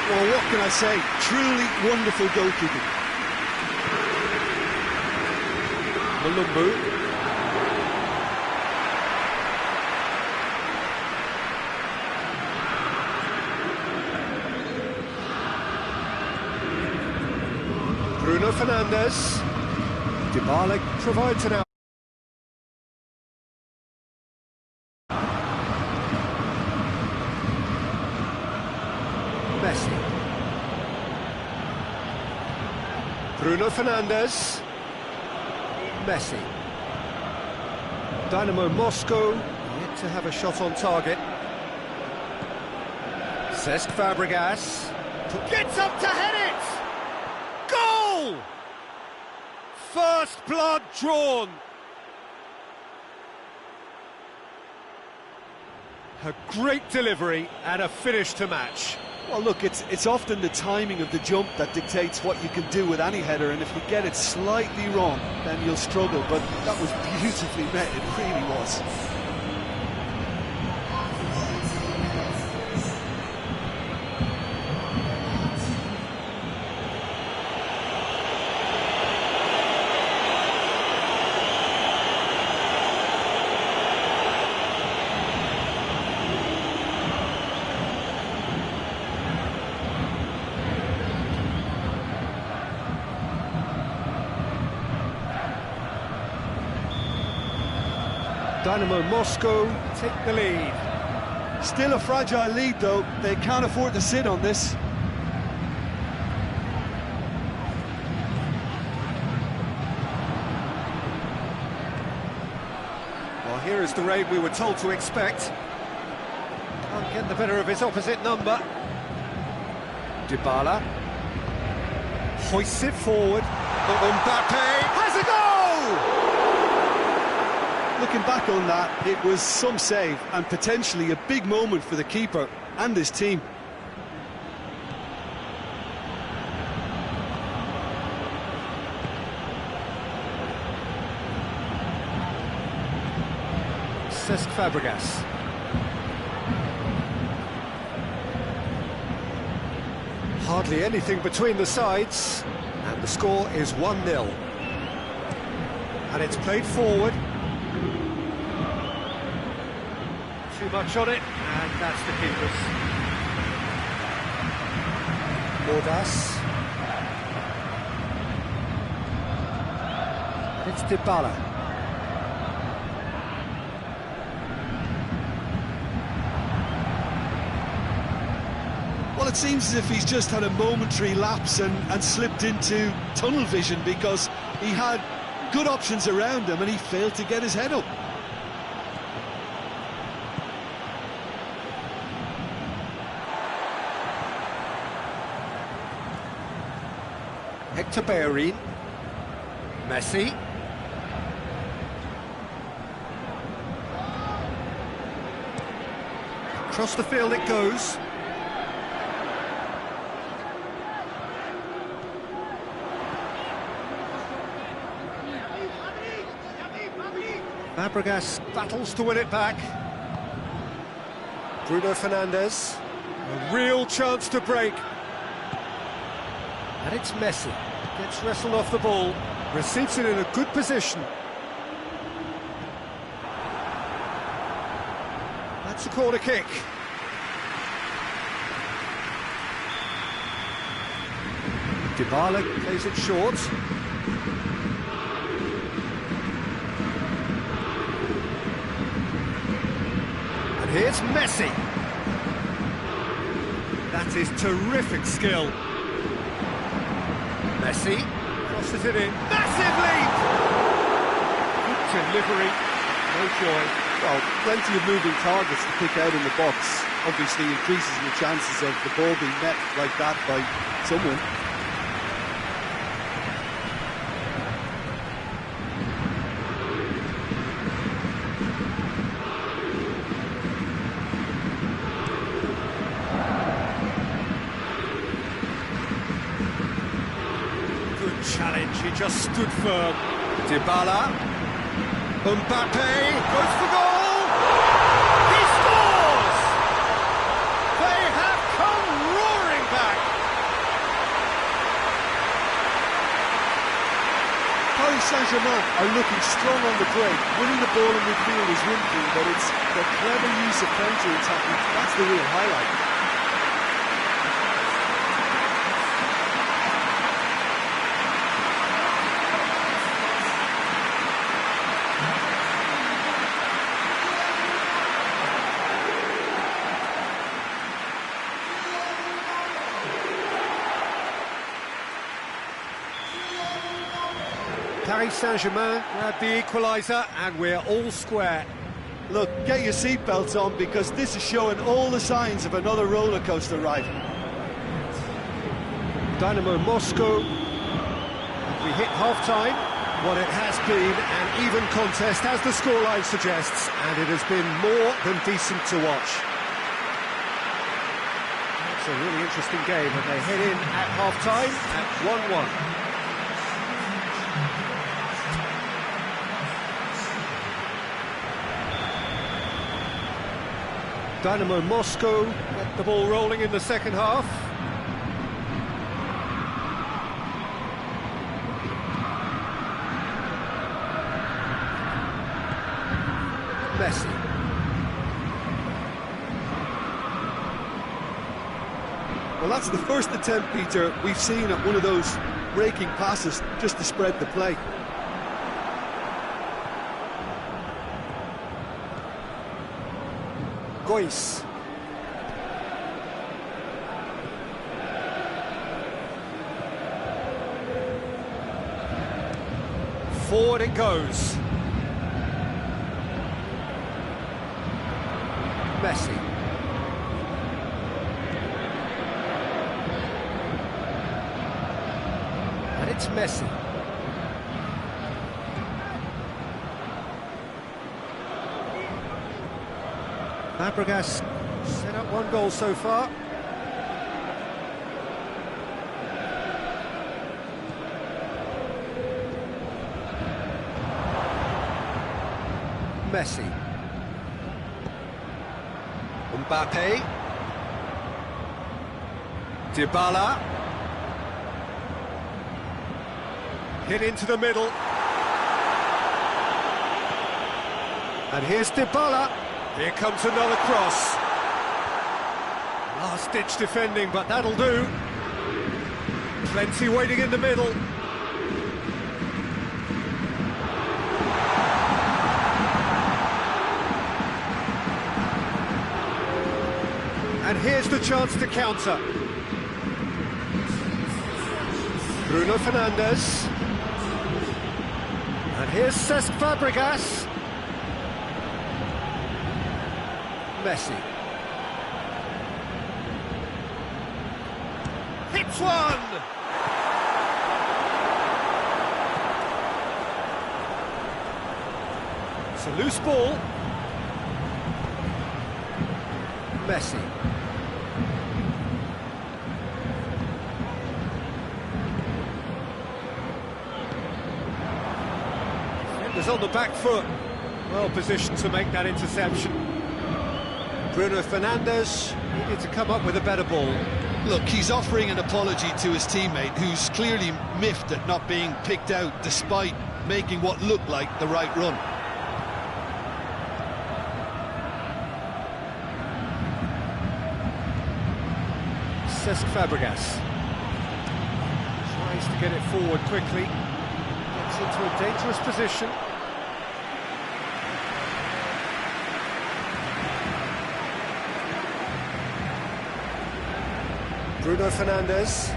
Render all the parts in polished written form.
Well, what can I say? Truly wonderful goalkeeping. Malumbu. Bruno Fernandes. Dybala provides an out. Messi. Bruno Fernandes. Messi. Dynamo Moscow yet to have a shot on target. Cesc Fabregas gets up to head it! Goal! First blood drawn. A great delivery and a finish to match. Well, look, it's often the timing of the jump that dictates what you can do with any header, and if you get it slightly wrong, then you'll struggle, but that was beautifully met, it really was. Dynamo Moscow take the lead. Still a fragile lead, though. They can't afford to sit on this. Well, here is the raid we were told to expect. Can't get the better of his opposite number. Dybala hoists it forward. Mbappe has a goal! Looking back on that, it was some save and potentially a big moment for the keeper and his team. Cesc Fabregas. Hardly anything between the sides, and the score is 1-0. And it's played forward. Too much on it, and that's the keeper's. Bordas. It's Dybala. Well, it seems as if he's just had a momentary lapse and slipped into tunnel vision, because he had good options around him and he failed to get his head up. Hector Bellerin. Messi. Across the field it goes. Fabregas battles to win it back. Bruno Fernandes. A real chance to break. And it's Messi. Gets wrestled off the ball. Receives it in a good position. That's a corner kick. Dybala plays it short. And here's Messi. That is terrific skill. Messi crosses it in. Massive leap! Good delivery. No joy. Well, plenty of moving targets to pick out in the box. Obviously increases the chances of the ball being met like that by someone. Challenge, he just stood firm. Dybala. Mbappe goes for goal! He scores! They have come roaring back! Paris Saint-Germain are looking strong on the break. Winning the ball in midfield is one thing, but it's the clever use of counter-attacking. That's the real highlight. Paris Saint-Germain grab the equaliser, and we're all square. Look, get your seatbelts on, because this is showing all the signs of another roller coaster ride. Dynamo Moscow. We hit half-time. What it has been an even contest, as the scoreline suggests, and it has been more than decent to watch. It's a really interesting game, and they head in at half-time at 1-1. Dynamo Moscow get the ball rolling in the second half. Messi. Well, that's the first attempt, Peter, we've seen at one of those breaking passes just to spread the play. Gois. Forward it goes. Messi. And it's Messi. Fabregas set up one goal so far. Messi. Mbappe. Dybala. Hit into the middle. And here's Dybala. Here comes another cross. Last-ditch defending, but that'll do. Plenty waiting in the middle. And here's the chance to counter. Bruno Fernandes. And here's Cesc Fabregas. Messi. Hits one! It's a loose ball. Messi. Defenders on the back foot. Well positioned to make that interception. Bruno Fernandes needed to come up with a better ball. Look, he's offering an apology to his teammate, who's clearly miffed at not being picked out despite making what looked like the right run. Cesc Fabregas tries to get it forward quickly, gets into a dangerous position. Bruno Fernandes.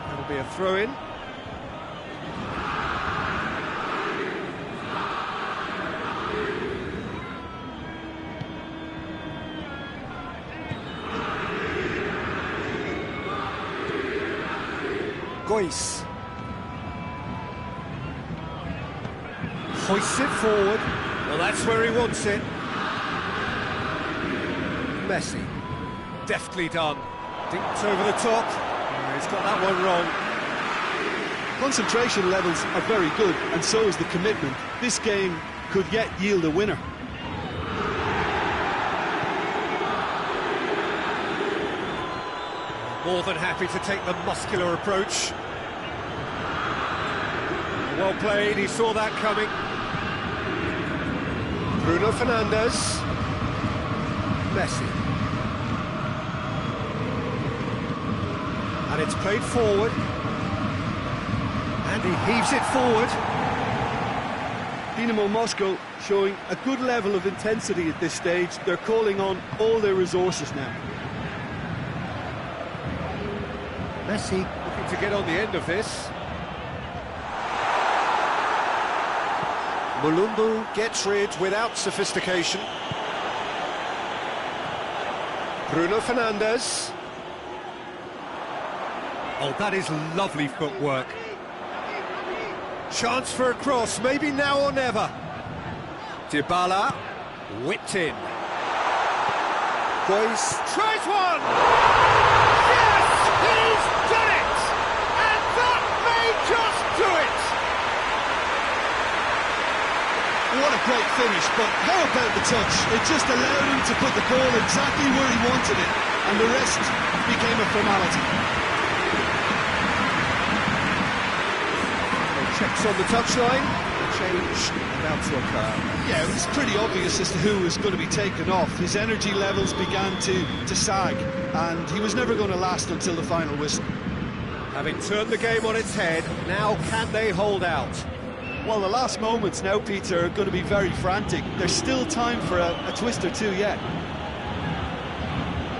That'll be a throw-in. Gois. Hoists it forward. Well, that's where he wants it. Messi. Deftly done. Dinked over the top. Oh, he's got that one wrong. Concentration levels are very good, and so is the commitment. This game could yet yield a winner. More than happy to take the muscular approach. Well played, he saw that coming. Bruno Fernandes. Messi. And it's played forward. And he heaves it forward. Dynamo Moscow showing a good level of intensity at this stage. They're calling on all their resources now. Messi looking to get on the end of this. Mulumbu gets rid without sophistication. Bruno Fernandes. Oh, that is lovely footwork. Chance for a cross, maybe now or never. Dybala, whipped in. Boys, tries one! Yes, he's done it! And that may just do it! What a great finish, but how about the touch? It just allowed him to put the ball exactly where he wanted it, and the rest became a formality. Checks on the touchline, change about to occur. Yeah, it was pretty obvious as to who was going to be taken off. His energy levels began to sag, and he was never going to last until the final whistle. Having turned the game on its head, now can they hold out? Well, the last moments now, Peter, are going to be very frantic. There's still time for a twist or two yet.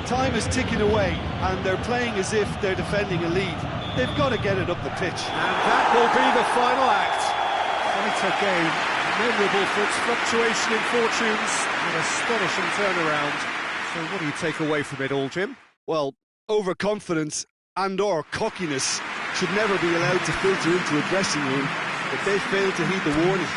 Time is ticking away, and they're playing as if they're defending a lead. They've got to get it up the pitch. And that will be the final act. Quite a game, memorable for its fluctuation in fortunes, an astonishing turnaround. So what do you take away from it all, Jim? Well, overconfidence and/or cockiness should never be allowed to filter into a dressing room, but they failed to heed the warning.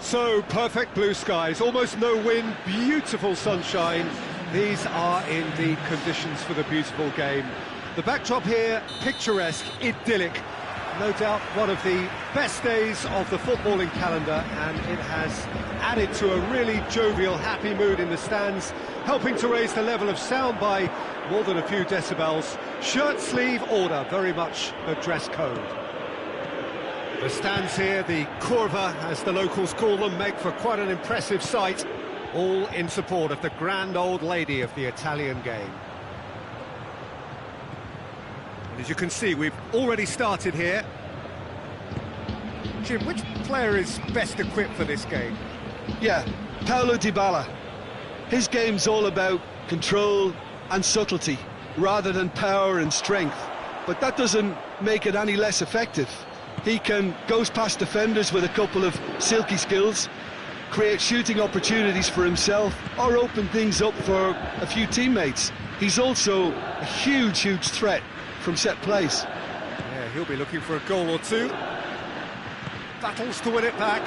So, perfect blue skies, almost no wind, beautiful sunshine. These are indeed conditions for the beautiful game. The backdrop here, picturesque, idyllic. No doubt one of the best days of the footballing calendar, and it has added to a really jovial, happy mood in the stands, helping to raise the level of sound by more than a few decibels. Shirt sleeve order, very much the dress code. The stands here, the curva, as the locals call them, make for quite an impressive sight, all in support of the grand old lady of the Italian game. And as you can see, we've already started here. Jim, which player is best equipped for this game? Yeah, Paulo Dybala. His game's all about control and subtlety, rather than power and strength. But that doesn't make it any less effective. He can goes past defenders with a couple of silky skills, create shooting opportunities for himself, or open things up for a few teammates. He's also a huge threat from set plays. Yeah, he'll be looking for a goal or two. Battles to win it back.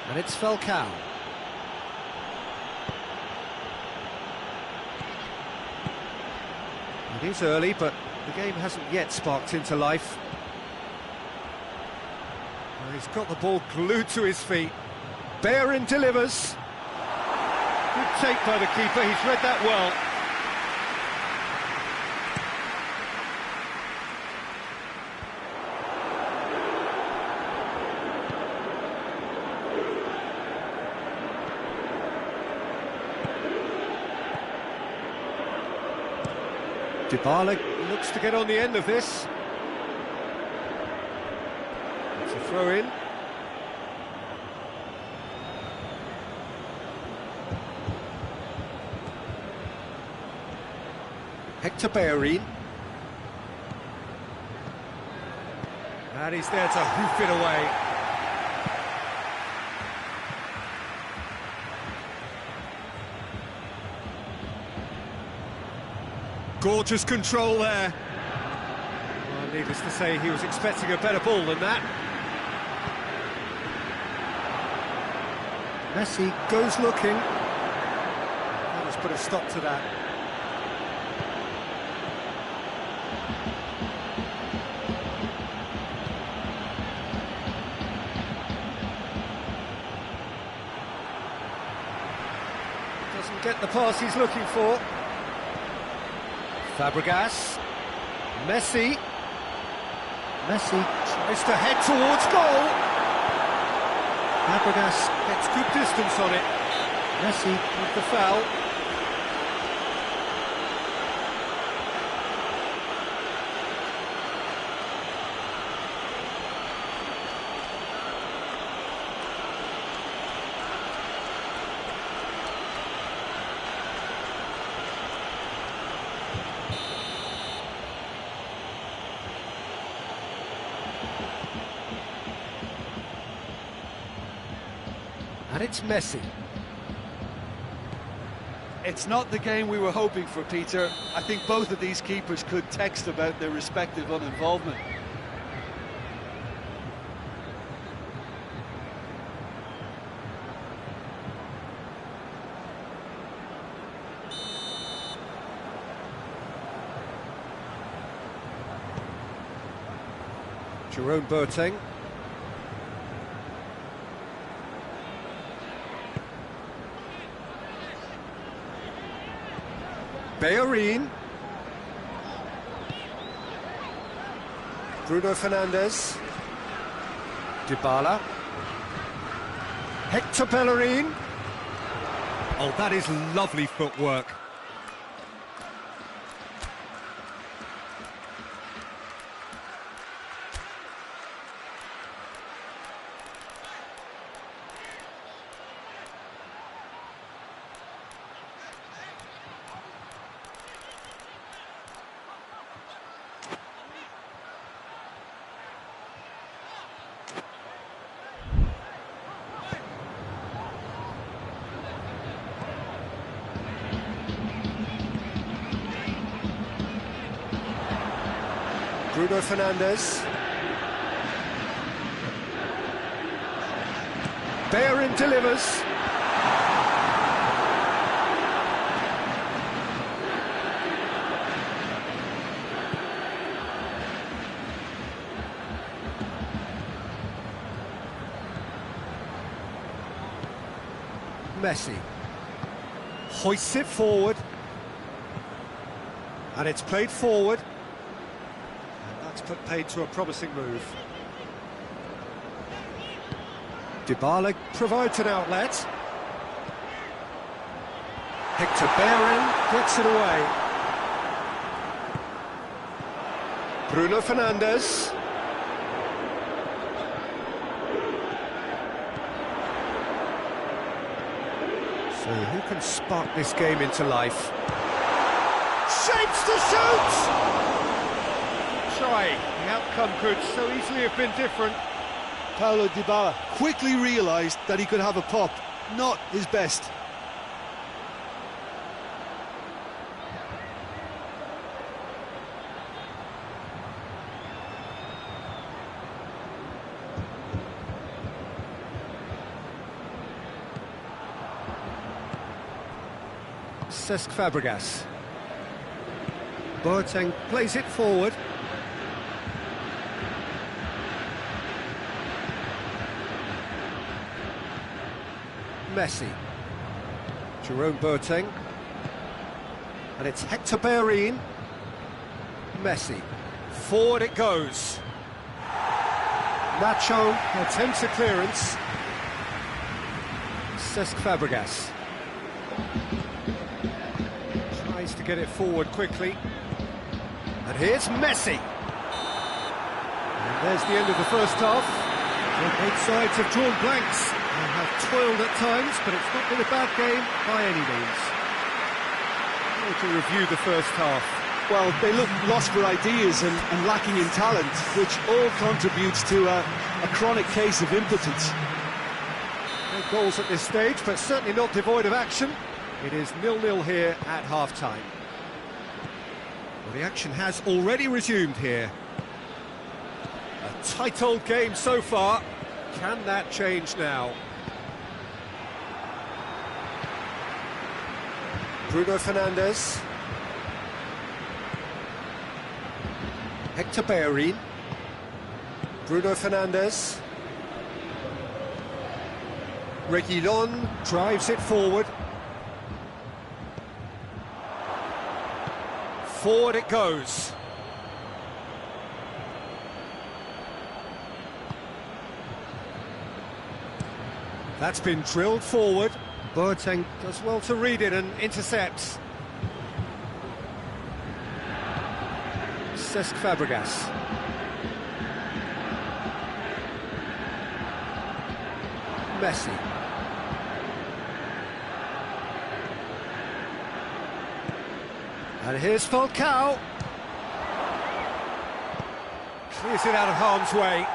And it's Falcao. It is early, but the game hasn't yet sparked into life. Well, he's got the ball glued to his feet. Bellerin delivers. Good take by the keeper, he's read that well. Dybala looks to get on the end of this. It's a throw-in. Hector Bellerin. And he's there to hoof it away. Gorgeous control there. Well, needless to say, he was expecting a better ball than that. Messi goes looking. Let's put a stop to that. Doesn't get the pass he's looking for. Fabregas, Messi tries to head towards goal. Fabregas gets good distance on it. Messi with the foul. And it's Messi. It's not the game we were hoping for, Peter. I think both of these keepers could text about their respective uninvolvement. Jerome Boateng. Bellerin. Bruno Fernandes. Dybala. Hector Bellerin. Oh, that is lovely footwork. Bruno Fernandes. Bellerin delivers. Messi hoists it forward, and it's played forward, and that's put paid to a promising move. Dybala provides an outlet. Hector Bellerin gets it away. Bruno Fernandes. So who can spark this game into life? Shapes to shoot! Try. The outcome could so easily have been different. Paulo Dybala quickly realised that he could have a pop, not his best. Cesc Fabregas. Boateng plays it forward. Messi. Jerome Boateng. And it's Hector Bellerin. Messi. Forward it goes. Nacho attempts a clearance. Cesc Fabregas. Tries to get it forward quickly. And here's Messi. And there's the end of the first half. Both sides have drawn blanks and have toiled at times, but it's not been a bad game by any means. To review the first half. Well, they look lost for ideas and lacking in talent, which all contributes to a chronic case of impotence. No goals at this stage, but certainly not devoid of action. It is 0-0 here at half-time. Well, the action has already resumed here. A tight old game so far. Can that change now? Bruno Fernandes. Hector Bellerin. Bruno Fernandes. Reguilon drives it forward. Forward it goes. That's been drilled forward. Boateng does well to read it and intercepts. Cesc Fabregas. Messi. And here's Falcao. Clears it out of harm's way.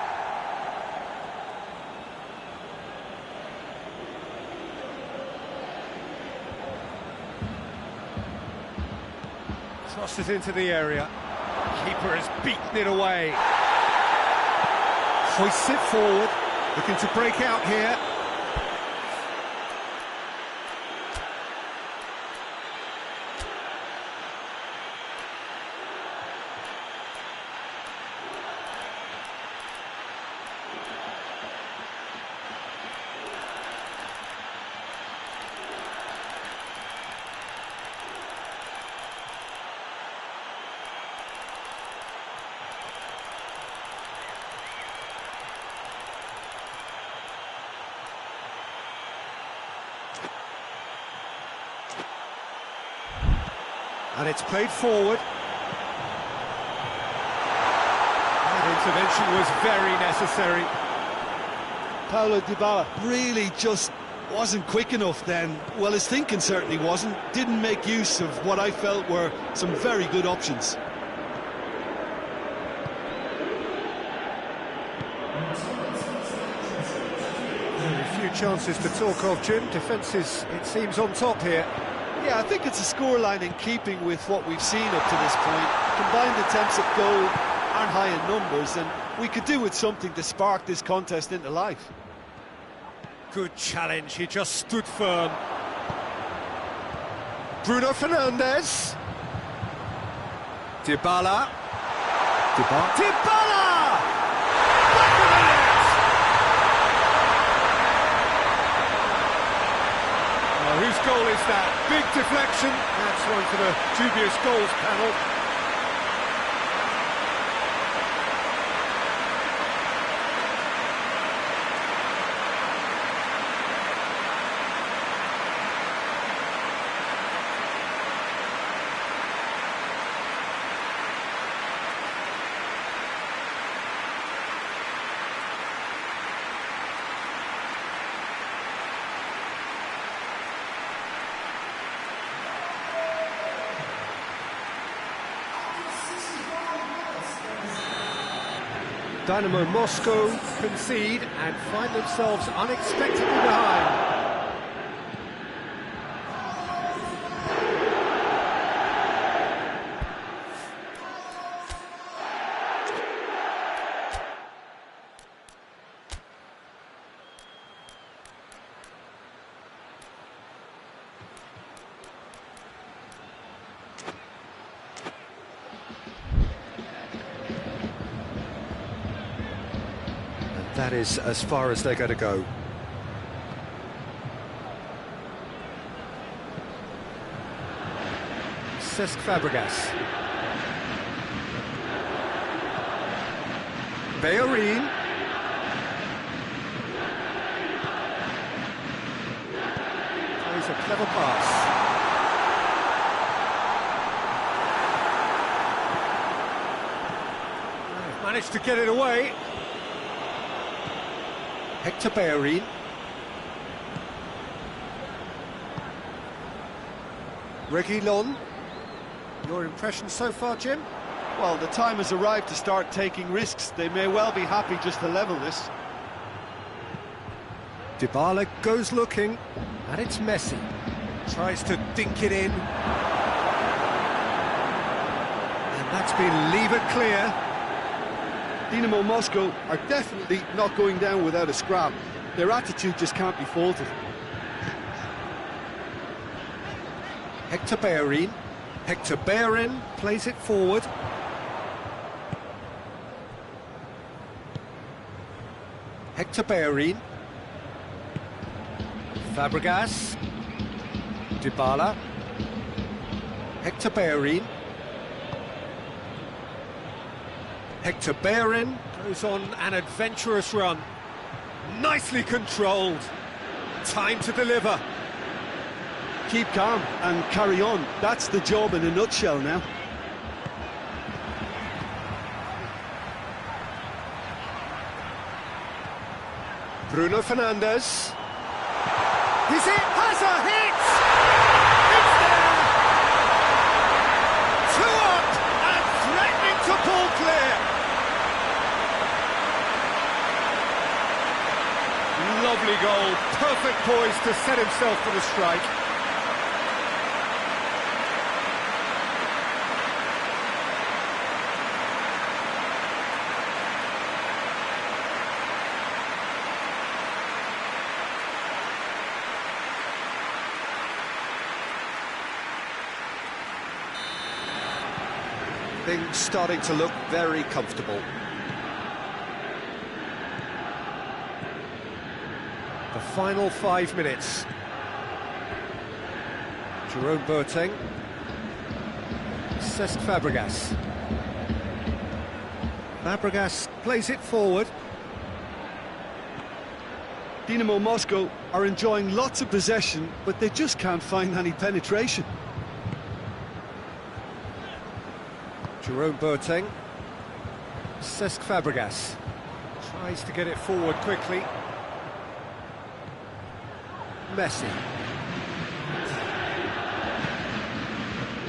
Tosses it into the area. Keeper has beaten it away. Hoists it forward, looking to break out here. And it's played forward. That intervention was very necessary. Paulo Dybala really just wasn't quick enough then. Well, his thinking certainly wasn't. Didn't make use of what I felt were some very good options. A few chances to talk of, Jim. Defence is, it seems, on top here. Yeah, I think it's a scoreline in keeping with what we've seen up to this point. Combined attempts at goal aren't high in numbers, and we could do with something to spark this contest into life. Good challenge, he just stood firm. Bruno Fernandes. Dybala. Dybala! Back of the net! Well, whose goal is that? Big deflection. That's one for the dubious goals panel. Dynamo Moscow concede and find themselves unexpectedly behind. That is as far as they're going to go. Cesc Fabregas. Bellerin. Plays a clever pass. They've managed to get it away. Hector Bellerin. Reguilon. Your impression so far, Jim? Well, the time has arrived to start taking risks. They may well be happy just to level this. Dybala goes looking, and it's Messi. Tries to dink it in. And that's been levered clear. Dynamo Moscow are definitely not going down without a scrap. Their attitude just can't be faulted. Hector Bellerin. Hector Bellerin plays it forward. Hector Bellerin. Fabregas. Dybala. Hector Bellerin. Hector Bellerin goes on an adventurous run. Nicely controlled. Time to deliver. Keep calm and carry on. That's the job in a nutshell now. Bruno Fernandes. Is it? Has a hit! It's there! 2 up and threatening to pull clear. Lovely goal, perfect poise to set himself for the strike. Things starting to look very comfortable. The final 5 minutes. Jerome Boateng. Cesc Fabregas. Fabregas plays it forward. Dynamo Moscow are enjoying lots of possession, but they just can't find any penetration. Jerome Boateng. Cesc Fabregas tries to get it forward quickly. Messi.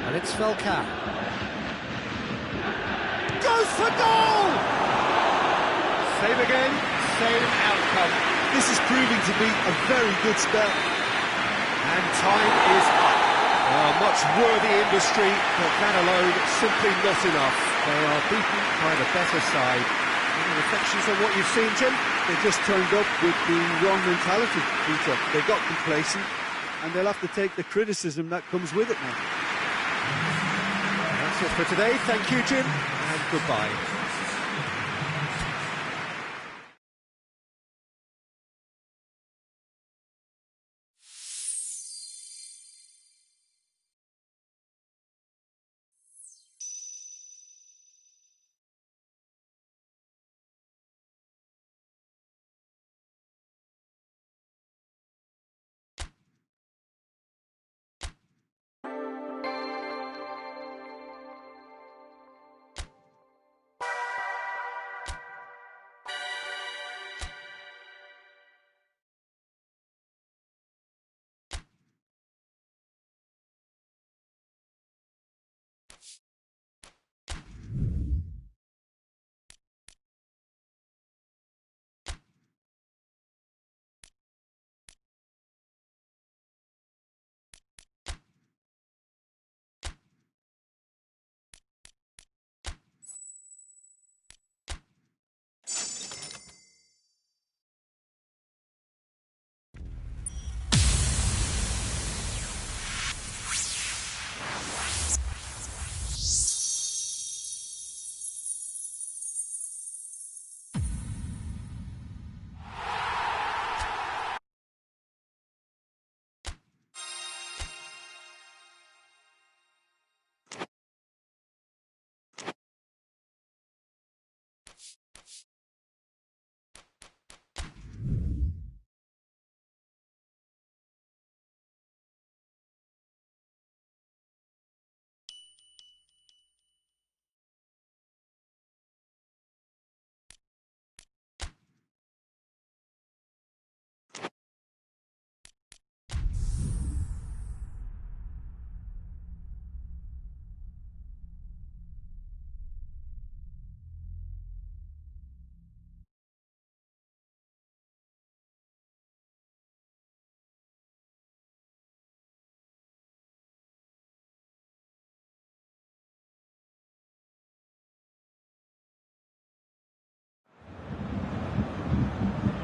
And it's Falcao. Goes for goal! Save again, same outcome. This is proving to be a very good spell. And time is up. Much worthy industry, but that alone simply not enough. They are beaten by the better side. Any reflections on what you've seen, Jim? they just turned up with the wrong mentality, Peter. They got complacent, and they'll have to take the criticism that comes with it now. That's it for today. Thank you, Jim, and goodbye.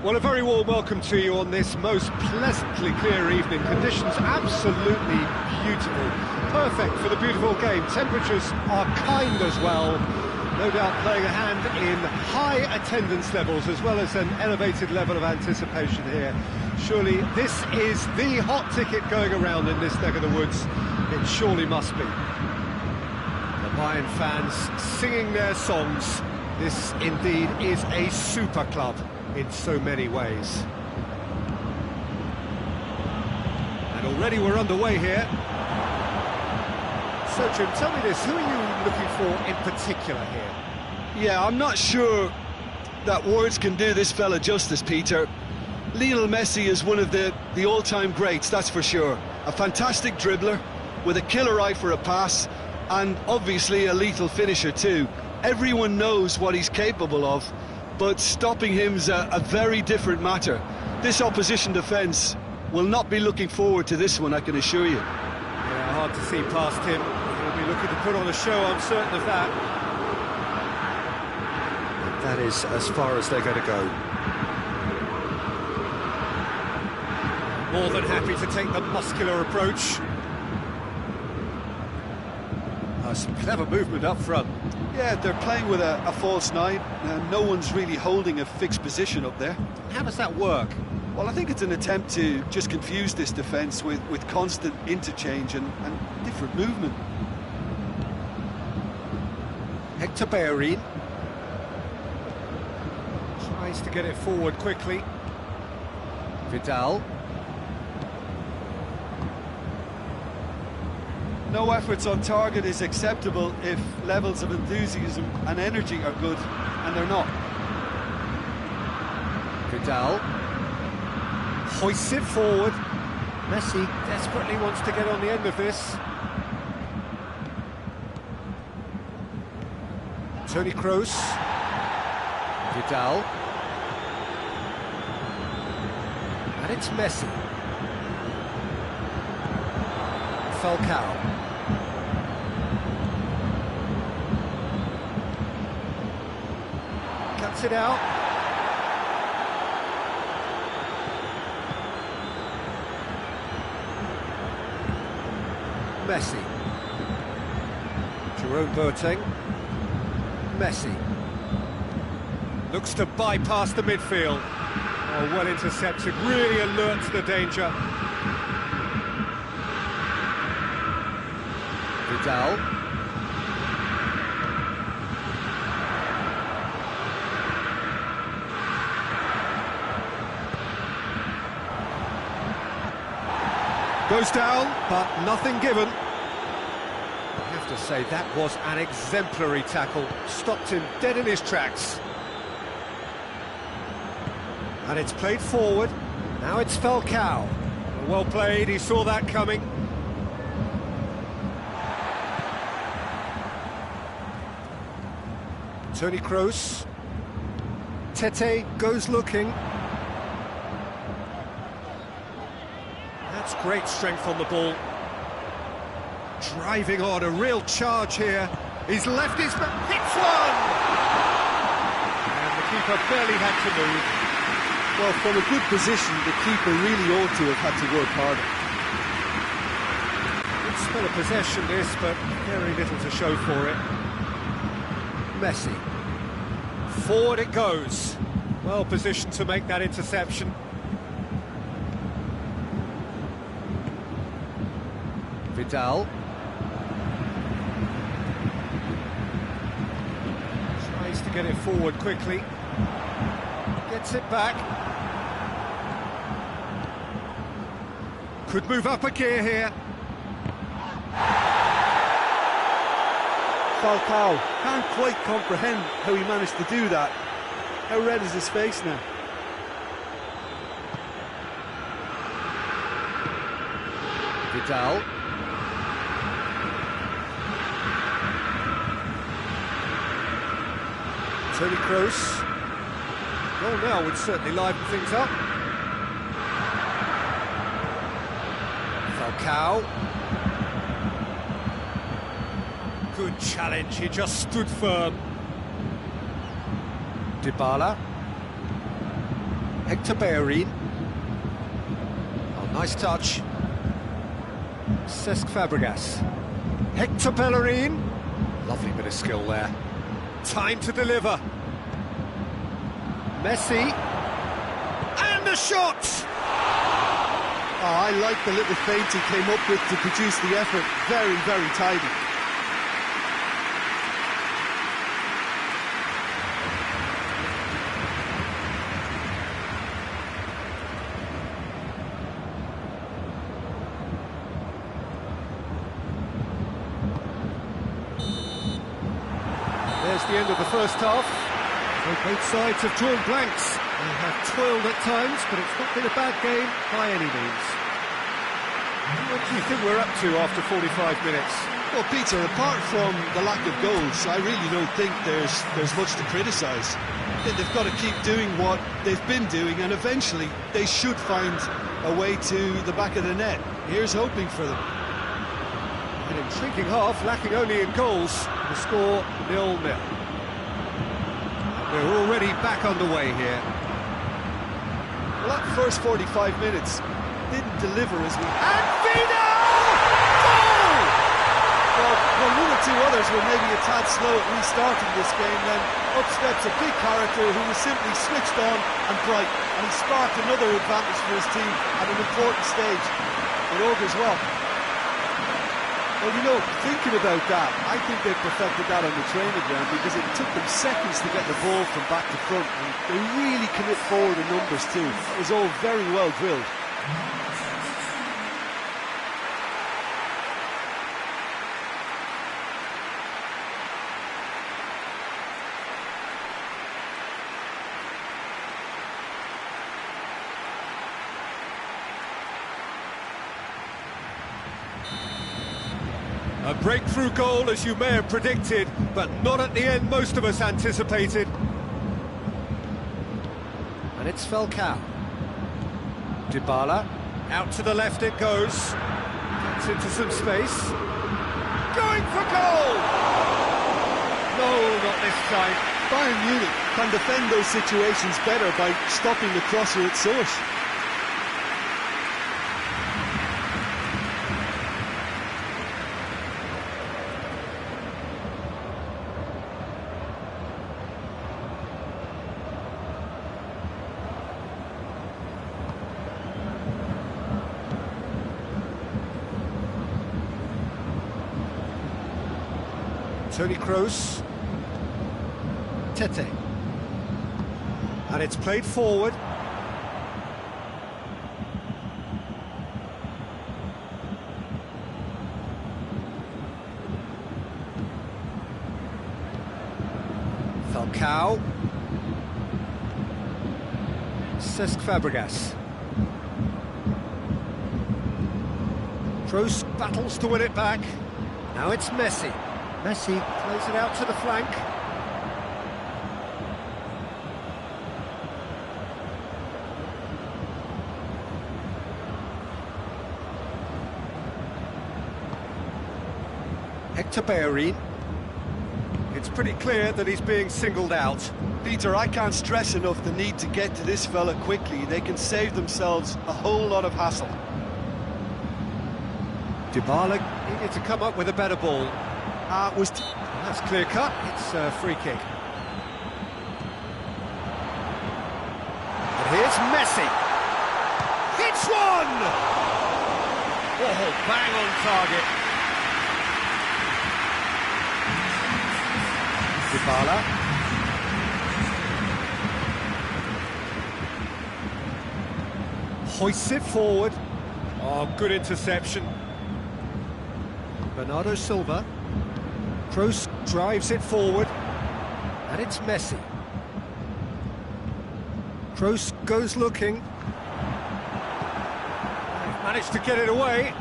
Well, a very warm welcome to you on this most pleasantly clear evening. Conditions absolutely beautiful. Perfect for the beautiful game. Temperatures are kind as well. No doubt playing a hand in high attendance levels as well as an elevated level of anticipation here. Surely this is the hot ticket going around in this neck of the woods. It surely must be. The Bayern fans singing their songs. This indeed is a super club in so many ways. And already we're underway here. So Jim, tell me this, who are you looking for in particular here? Yeah, I'm not sure that words can do this fella justice, Peter. Lionel Messi is one of the all-time greats, that's for sure. A fantastic dribbler with a killer eye for a pass and obviously a lethal finisher too. Everyone knows what he's capable of, but stopping him's a very different matter. This opposition defence will not be looking forward to this one, I can assure you. Yeah, hard to see past him. He'll be looking to put on a show, I'm certain of that. And that is as far as they're going to go. More than happy to take the muscular approach. Some clever movement up front. Yeah, they're playing with a false nine. No one's really holding a fixed position up there. How does that work? Well, I think it's an attempt to just confuse this defence with constant interchange and different movement. Hector Bellerin tries to get it forward quickly. Vidal. No efforts on target is acceptable if levels of enthusiasm and energy are good, and they're not. Vidal hoists it forward. Messi desperately wants to get on the end of this. Toni Kroos. Vidal. And it's Messi. Falcao. Cuts it out. Messi. Jerome Boateng. Messi. Looks to bypass the midfield. Oh, well intercepted, really alert to the danger. Vidal. Goes down, but nothing given. I have to say, that was an exemplary tackle. Stopped him dead in his tracks. And it's played forward. Now it's Falcao. Well played, he saw that coming. Toni Kroos. Tete goes looking. That's great strength on the ball. Driving on, a real charge here. He's left his man, hits one! And the keeper barely had to move. Well, from a good position, the keeper really ought to have had to work harder. Good spell of possession this, but very little to show for it. Messi. Forward it goes. Well positioned to make that interception. Vidal. Tries to get it forward quickly. Gets it back. Could move up a gear here. Falcao can't quite comprehend how he managed to do that. How red is his face now? Vidal. Toni Kroos. Goal now would certainly liven things up. Falcao. Good challenge, he just stood firm. Dybala. Hector Bellerin. Oh, nice touch. Cesc Fabregas. Hector Bellerin. Lovely bit of skill there. Time to deliver. Messi. And a shot! Oh, I like the little feint he came up with to produce the effort. Very, very tidy. There's the end of the first half. So both sides have drawn blanks. They have toiled at times, but it's not been a bad game by any means. What do you think we're up to after 45 minutes? Well, Peter, apart from the lack of goals, I really don't think there's much to criticise. They've got to keep doing what they've been doing, and eventually they should find a way to the back of the net. Here's hoping for them. An intriguing half, lacking only in goals. The score 0-0. We're already back underway here. Well, that first 45 minutes didn't deliver as we... And Vidal! Goal! Well, one or two others were maybe a tad slow at restarting this game, then up steps a big character who was simply switched on and bright, and he sparked another advantage for his team at an important stage. It augurs well. Well, you know, thinking about that, I think they've perfected that on the training ground because it took them seconds to get the ball from back to front. And they really commit forward in numbers too. It was all very well drilled. A breakthrough goal, as you may have predicted, but not at the end most of us anticipated. And it's Falcao. Dybala. Out to the left it goes. Gets into some space. Going for goal! No, not this time. Bayern Munich can defend those situations better by stopping the crosser at source. Toni Kroos. Tete. And it's played forward. Falcao. Cesc Fabregas. Kroos battles to win it back. Now it's Messi. Messi plays it out to the flank. Hector Bellerin. It's pretty clear that he's being singled out. Peter, I can't stress enough the need to get to this fella quickly. They can save themselves a whole lot of hassle. Dybala needed to come up with a better ball. That's clear cut. It's a free kick. And here's Messi. Hits one! Oh, bang on target. Dybala. Hoists it forward. Oh, good interception. Bernardo Silva. Kroos drives it forward. And it's Messi. Kroos goes looking. They've managed to get it away.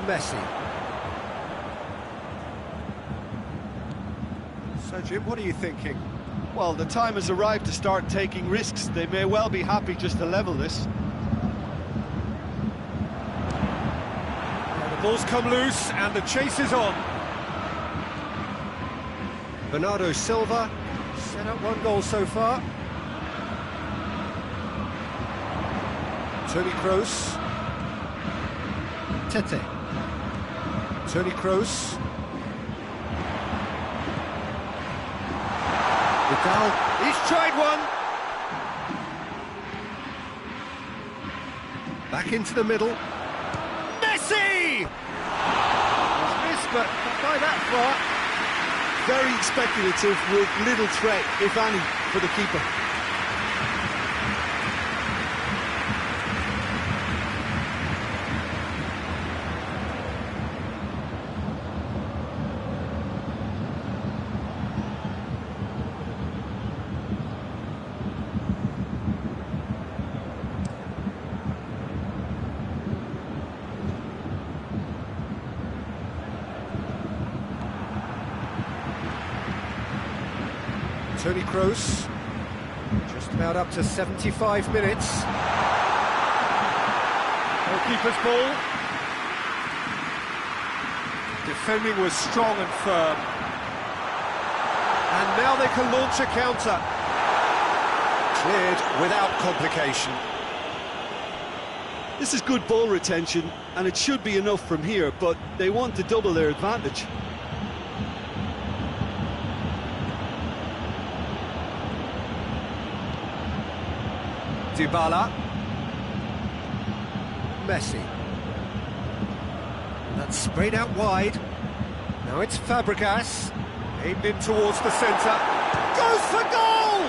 Messi. So, Jim, what are you thinking? Well, the time has arrived to start taking risks. They may well be happy just to level this. The ball's come loose and the chase is on. Bernardo Silva set up one goal so far. Toni Kroos. Tete. Toni Kroos. Vidal, he's tried one. Back into the middle. Messi! He's missed, but not by that far. Very speculative with little threat, if any, for the keeper. Toni Kroos, just about up to 75 minutes. Goalkeeper's ball. Defending was strong and firm. And now they can launch a counter. Cleared without complication. This is good ball retention, and it should be enough from here, but they want to double their advantage. Dybala. Messi. That's sprayed out wide. Now it's Fabregas. Aimed in towards the centre. Goes for goal!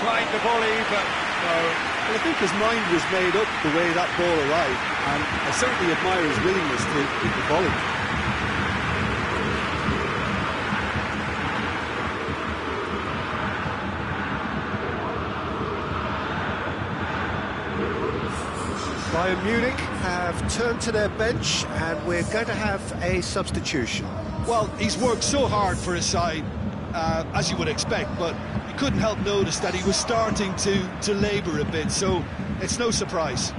Tried the volley, but no. Well, I think his mind was made up the way that ball arrived, and I certainly admire his willingness to hit the volley. Bayern Munich have turned to their bench and we're going to have a substitution. Well, he's worked so hard for his side, as you would expect, but you couldn't help notice that he was starting to labour a bit, so it's no surprise.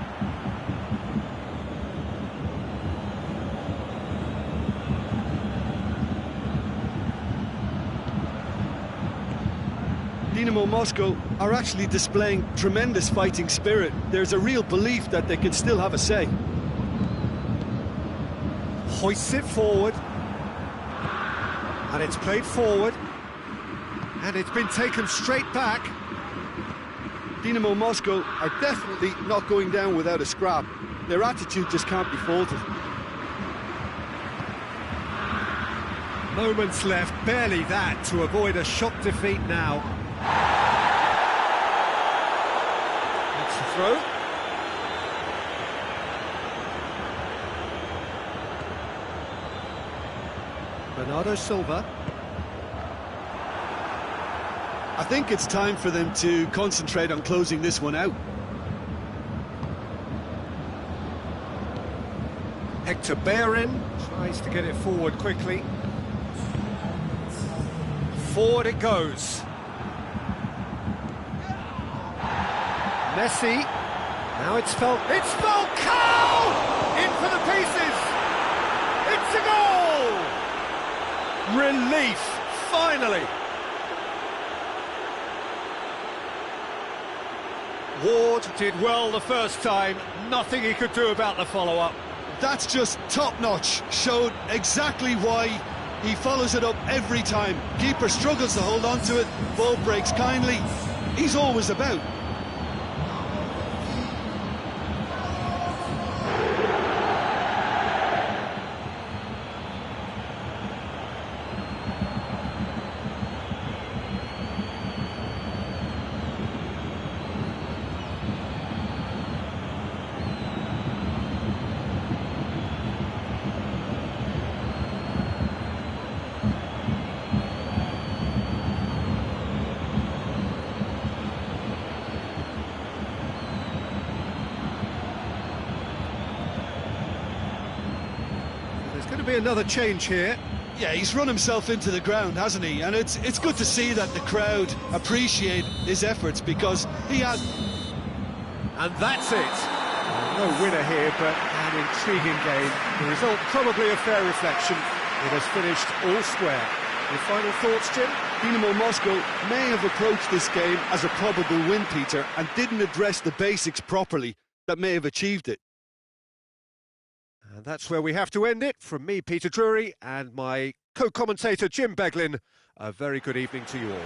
Dynamo Moscow are actually displaying tremendous fighting spirit. There's a real belief that they can still have a say. Hoists it forward. And it's played forward. And it's been taken straight back. Dynamo Moscow are definitely not going down without a scrap. Their attitude just can't be faulted. Moments left, barely that, to avoid a shock defeat now. That's the throw. Bernardo Silva. I think it's time for them to concentrate on closing this one out. Hector Bellerin tries to get it forward quickly. Forward it goes. Messi. Now it's Falcao! In for the pieces! It's a goal! Relief, finally! Ward did well the first time, nothing he could do about the follow-up. That's just top-notch, showed exactly why he follows it up every time. Keeper struggles to hold on to it, ball breaks kindly. He's always about. Going to be another change here. Yeah, he's run himself into the ground, hasn't he? And it's good to see that the crowd appreciate his efforts, because he had... And that's it. No winner here, but an intriguing game. The result probably a fair reflection. It has finished all square. Your final thoughts, Jim? Dynamo Moscow may have approached this game as a probable win, Peter, and didn't address the basics properly that may have achieved it. And that's where we have to end it. From me, Peter Drury, and my co-commentator, Jim Beglin, a very good evening to you all.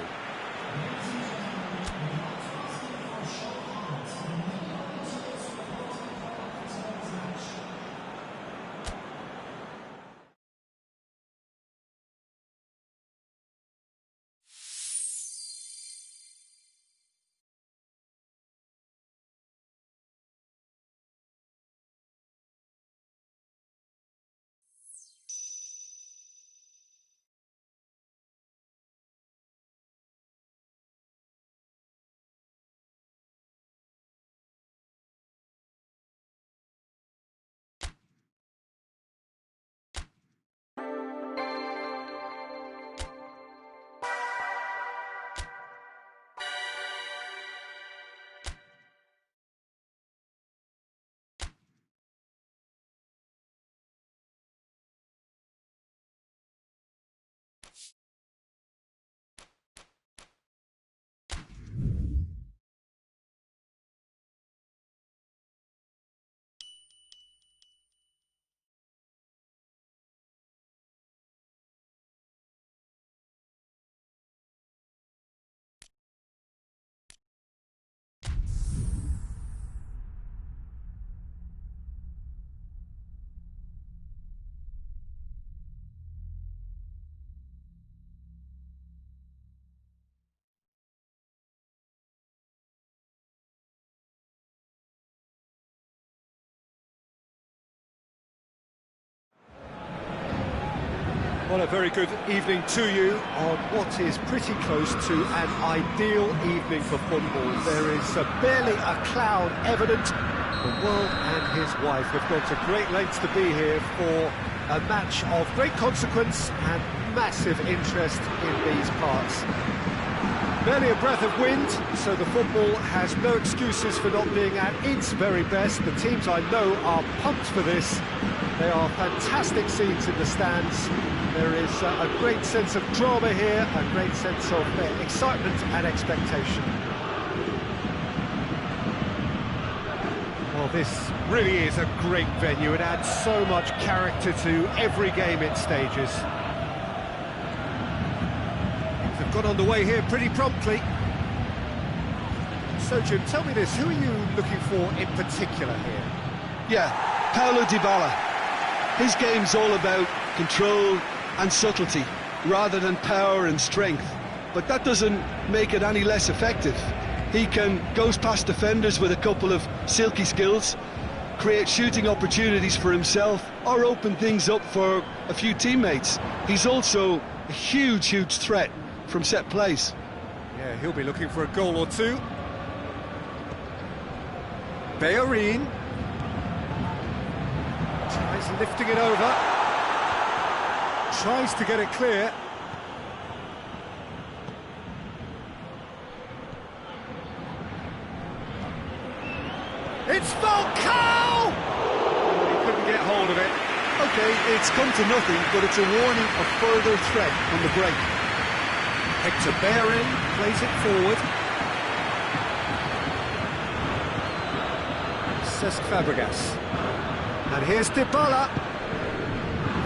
Well, a very good evening to you on what is pretty close to an ideal evening for football. There is barely a cloud evident. The world and his wife have gone to great lengths to be here for a match of great consequence and massive interest in these parts. Barely a breath of wind, so the football has no excuses for not being at its very best. The teams I know are pumped for this. They are fantastic scenes in the stands. There is a great sense of drama here, a great sense of excitement and expectation. Well, this really is a great venue. It adds so much character to every game it stages. Things have got underway here pretty promptly. So, Jim, tell me this, who are you looking for in particular here? Yeah, Paulo Dybala. His game's all about control and subtlety, rather than power and strength, but that doesn't make it any less effective. He can goes past defenders with a couple of silky skills, create shooting opportunities for himself, or open things up for a few teammates. He's also a huge threat from set plays. Yeah, he'll be looking for a goal or two. Bellerin tries lifting it over, tries to get it clear. It's Falcao! He couldn't get hold of it. Okay, it's come to nothing, but it's a warning of further threat on the break. Hector Bellerin plays it forward. Cesc Fabregas. And here's Dybala.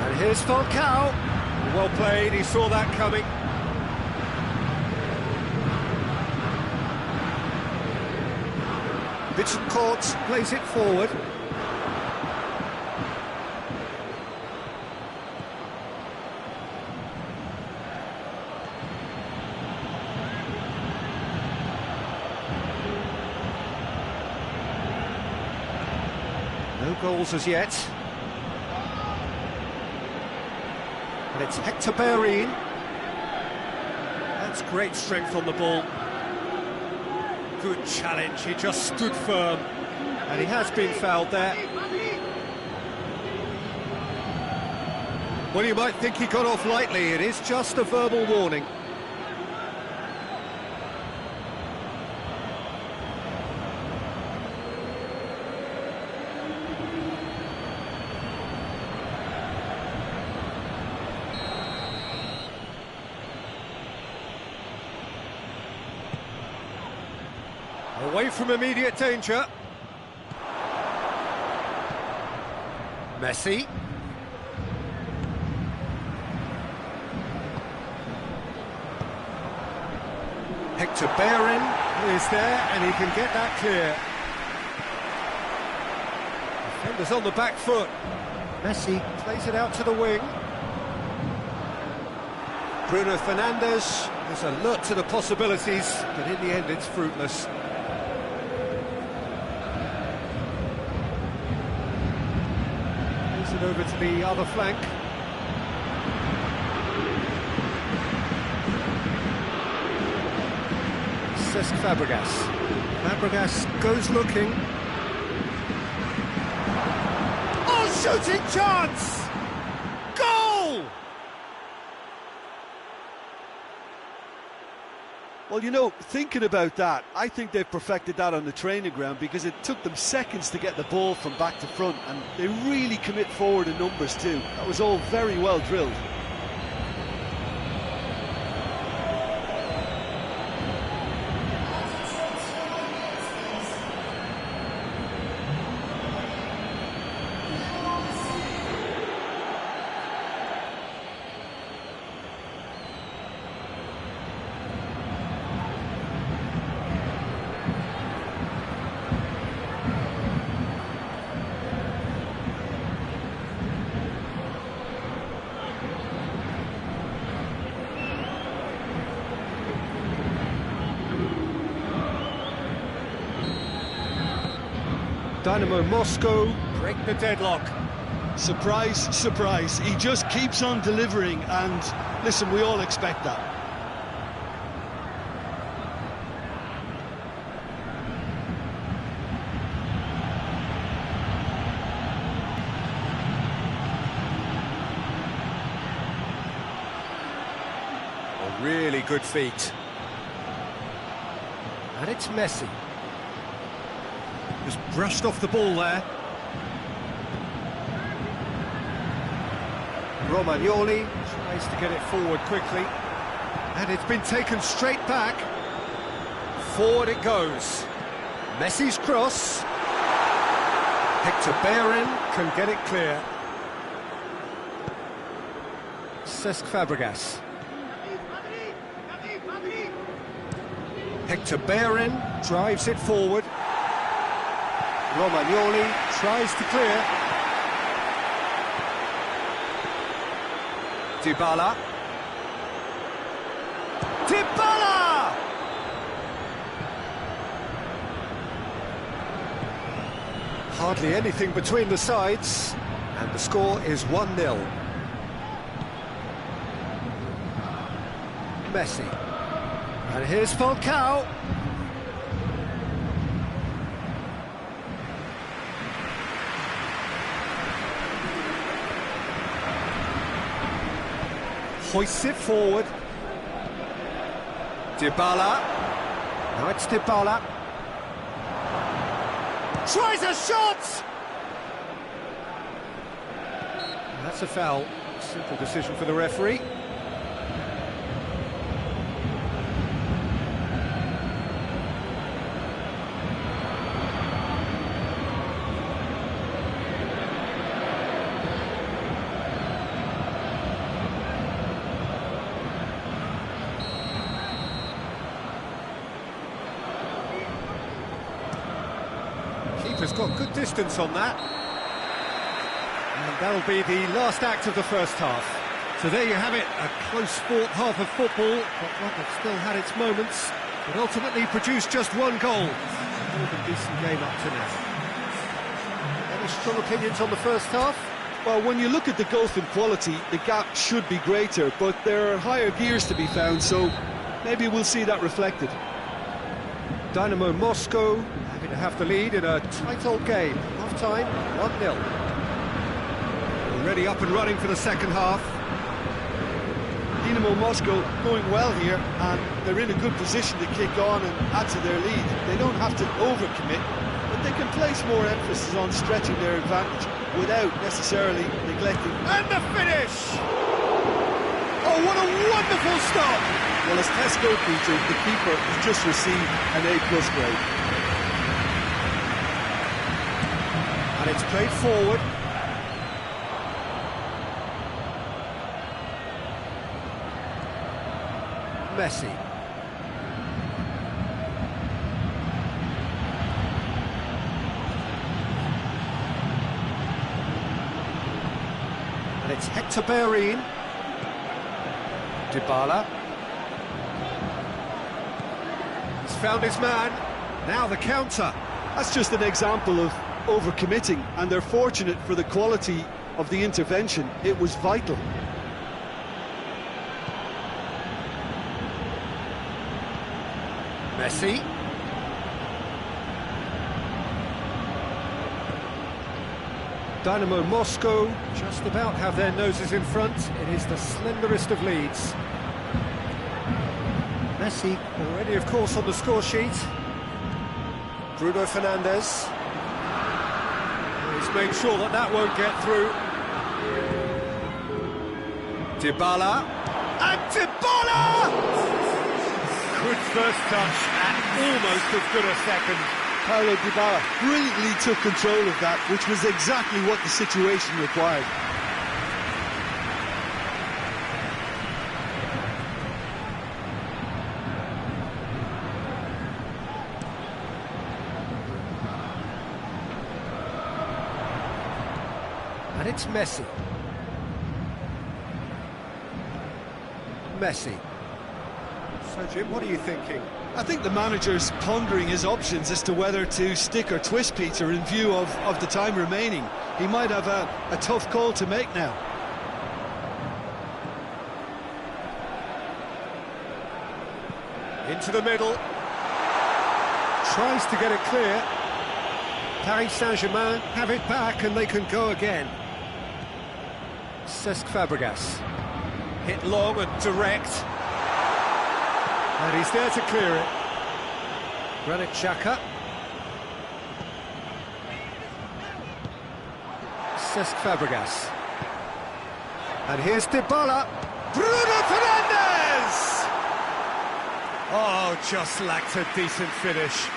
And here's Falcao. Well played, he saw that coming. Bittencourt plays it forward. No goals as yet. And it's Hector Bellerin. That's great strength on the ball. Good challenge, he just stood firm. And he has been fouled there. Well, you might think he got off lightly. It is just a verbal warning. Away from immediate danger. Messi. Hector Bellerin is there and he can get that clear. Defenders on the back foot. Messi plays it out to the wing. Bruno Fernandes is alert to the possibilities, but in the end it's fruitless. Plays it over to the other flank. Cesc Fabregas. Fabregas goes looking. Oh, shooting chance! Goal! Well, you know, thinking about that, I think they've perfected that on the training ground because it took them seconds to get the ball from back to front, and they really commit forward in numbers too. That was all very well drilled. Dynamo Moscow break the deadlock. Surprise, surprise. He just keeps on delivering, and listen, we all expect that. A really good feat. And it's Messi. Just brushed off the ball there. Romagnoli tries to get it forward quickly. And it's been taken straight back. Forward it goes. Messi's cross. Hector Bellerin can get it clear. Cesc Fabregas. Hector Bellerin drives it forward. Romagnoli tries to clear. Dybala. Dybala! Hardly anything between the sides, and the score is 1-0. Messi. And here's Falcao. Hoists it forward. Dybala. Now it's Dybala. Tries a shot! That's a foul. Simple decision for the referee. Keeper's got good distance on that. And that'll be the last act of the first half. So there you have it, a close-fought half of football, but one that still had its moments, but ultimately produced just one goal. More than decent game up to now. Any strong opinions on the first half? Well, when you look at the gulf in quality, the gap should be greater, but there are higher gears to be found, so maybe we'll see that reflected. Dynamo Moscow happy to have the lead in a tight old game. Half-time, 1-0. Already up and running for the second half. Dynamo Moscow going well here, and they're in a good position to kick on and add to their lead. They don't have to overcommit, but they can place more emphasis on stretching their advantage without necessarily neglecting. And the finish! Oh, what a wonderful stop! Well, as Tesco featured, the keeper has just received an A+ grade. And it's played forward. Messi. And it's Hector Bellerin. Dybala. He's found his man. Now the counter. That's just an example of overcommitting, and they're fortunate for the quality of the intervention. It was vital. Messi. Dynamo Moscow just about have their noses in front. It is the slenderest of leads. Messi already, of course, on the score sheet. Bruno Fernandes. He's made sure that that won't get through. Dybala. And Dybala! Good first touch and almost as good a second. Paulo Dybala brilliantly took control of that, which was exactly what the situation required. And it's Messi. Messi. So, Jim, what are you thinking? I think the manager's pondering his options as to whether to stick or twist Peter in view of the time remaining. He might have a tough call to make now. Into the middle. Tries to get it clear. Paris Saint-Germain have it back and they can go again. Cesc Fabregas. Hit long and direct. And he's there to clear it. Granit Xhaka. Cesc Fabregas. And here's Dybala. Bruno Fernandes! Oh, just lacked a decent finish.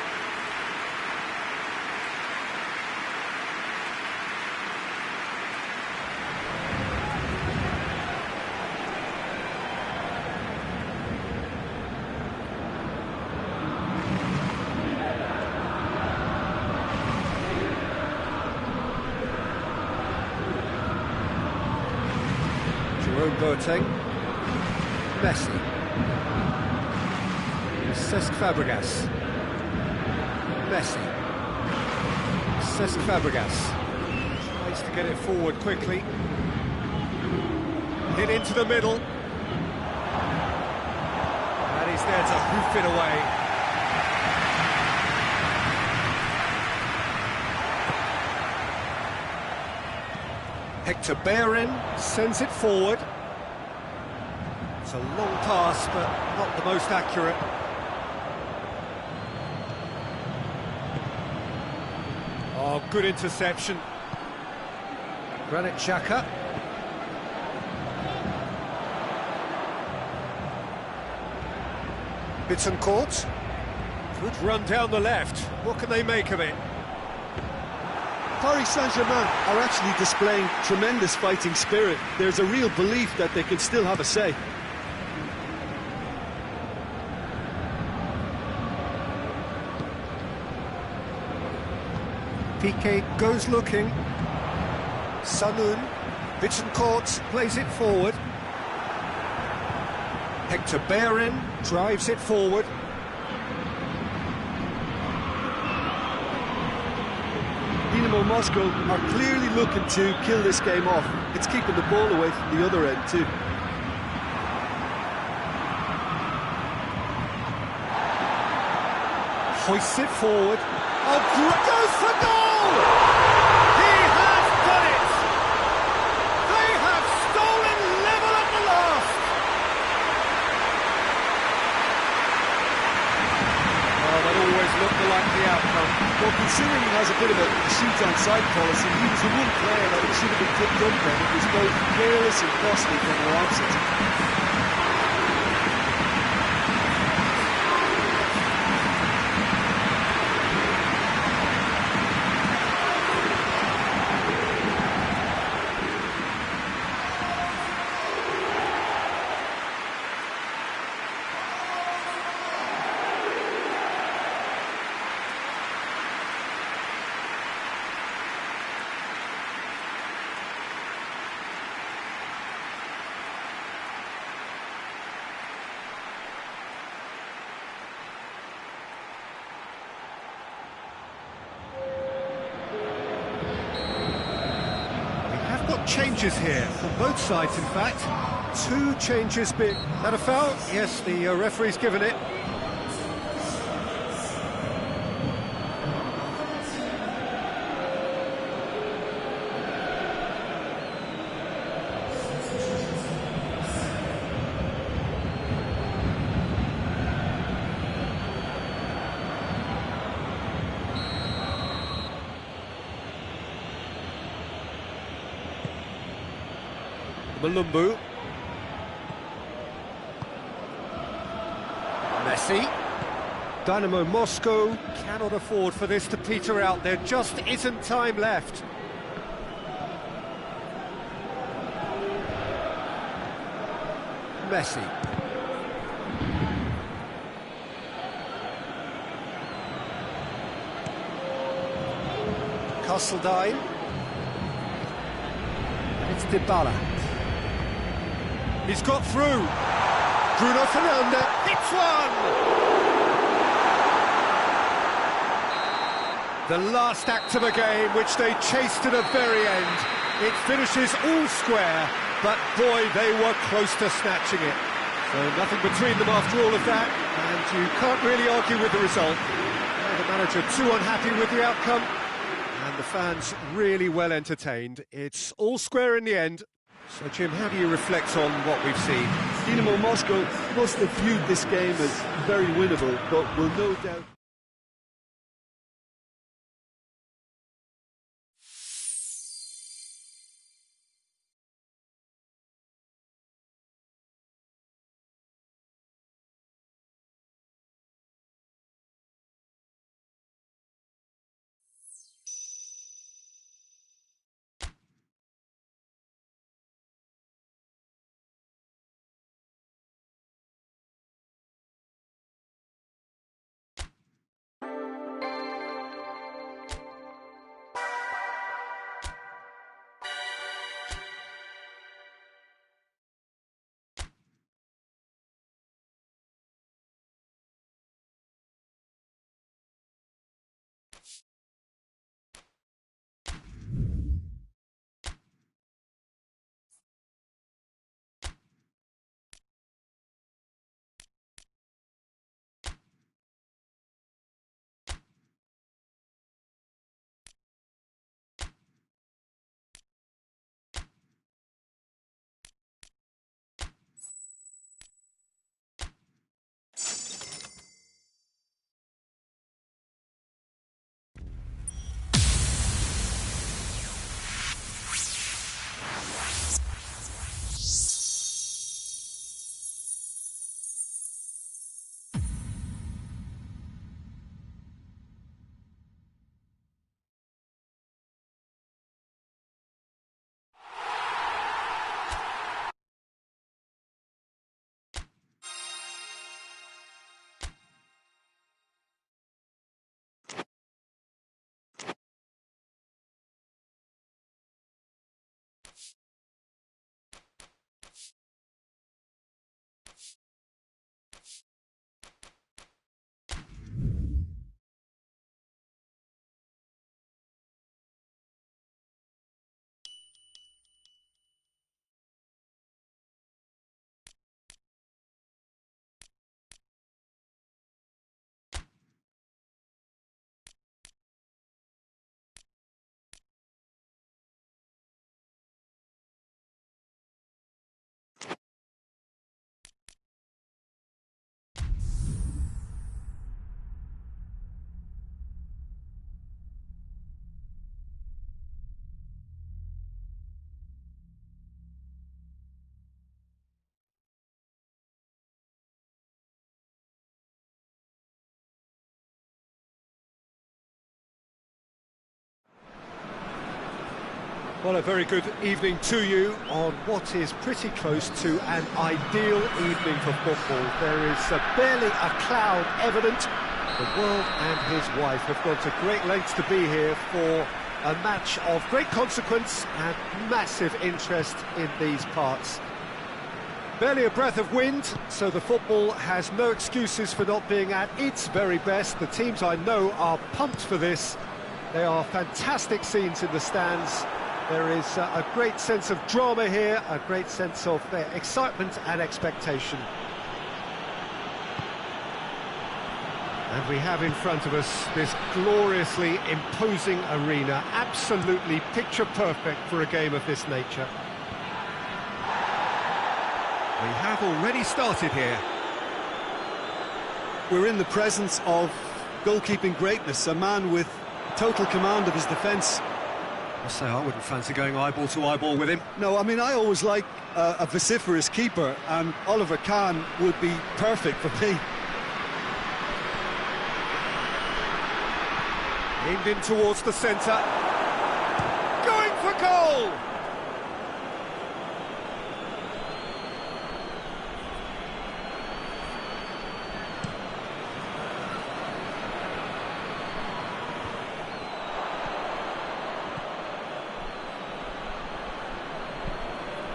Boateng. Messi. Cesc Fabregas. Messi. Cesc Fabregas. Tries to get it forward quickly. Hit into the middle. And he's there to hoof it away. Hector Bellerin sends it forward. It's a long pass, but not the most accurate. Oh, good interception. Granit Xhaka. Bittencourt. Good run down the left. What can they make of it? Paris Saint-Germain are actually displaying tremendous fighting spirit. There's a real belief that they can still have a say. Piqué goes looking. Sanoun. Bittencourt plays it forward. Hector Bellerin drives it forward. Dynamo Moscow are clearly looking to kill this game off. It's keeping the ball away from the other end too. Hoists it forward. Oh, goes for goal! He has done it! They have stolen level at the last! Well, that always looked the likely outcome. Well, considering he has a bit of a shoot-on-side policy, he was the one player that should have been tipped up then. It was both careless and costly from their absence. Changes here on both sides, in fact. Two changes. That a foul? Yes, the referee's given it. Malumbu. Messi. Dynamo Moscow cannot afford for this to peter out. There just isn't time left. Messi. Castledine. It's Dybala. He's got through. Bruno Fernandes hits one! The last act of a game which they chased to the very end. It finishes all square, but boy, they were close to snatching it. So nothing between them after all of that, and you can't really argue with the result. The manager too unhappy with the outcome, and the fans really well entertained. It's all square in the end. So, Jim, how do you reflect on what we've seen? Dynamo Moscow must have viewed this game as very winnable, but will no doubt... Well, a very good evening to you on what is pretty close to an ideal evening for football. There is barely a cloud evident. The world and his wife have gone to great lengths to be here for a match of great consequence and massive interest in these parts. Barely a breath of wind, so the football has no excuses for not being at its very best. The teams I know are pumped for this. They are fantastic scenes in the stands. There is a great sense of drama here, a great sense of excitement and expectation. And we have in front of us this gloriously imposing arena, absolutely picture perfect for a game of this nature. We have already started here. We're in the presence of goalkeeping greatness, a man with total command of his defence. I say I wouldn't fancy going eyeball to eyeball with him. No, I mean, I always like a vociferous keeper, and Oliver Kahn would be perfect for me. Aimed in towards the centre. Going for goal!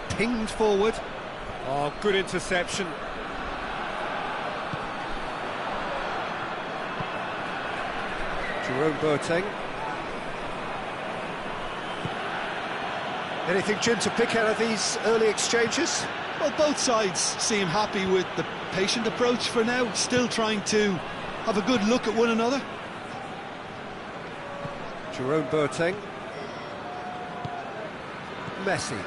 Pinged forward. Oh, good interception. Jerome Boateng. Anything, Jim, to pick out of these early exchanges? Well, both sides seem happy with the patient approach for now, still trying to have a good look at one another. Jerome Boateng. Messi.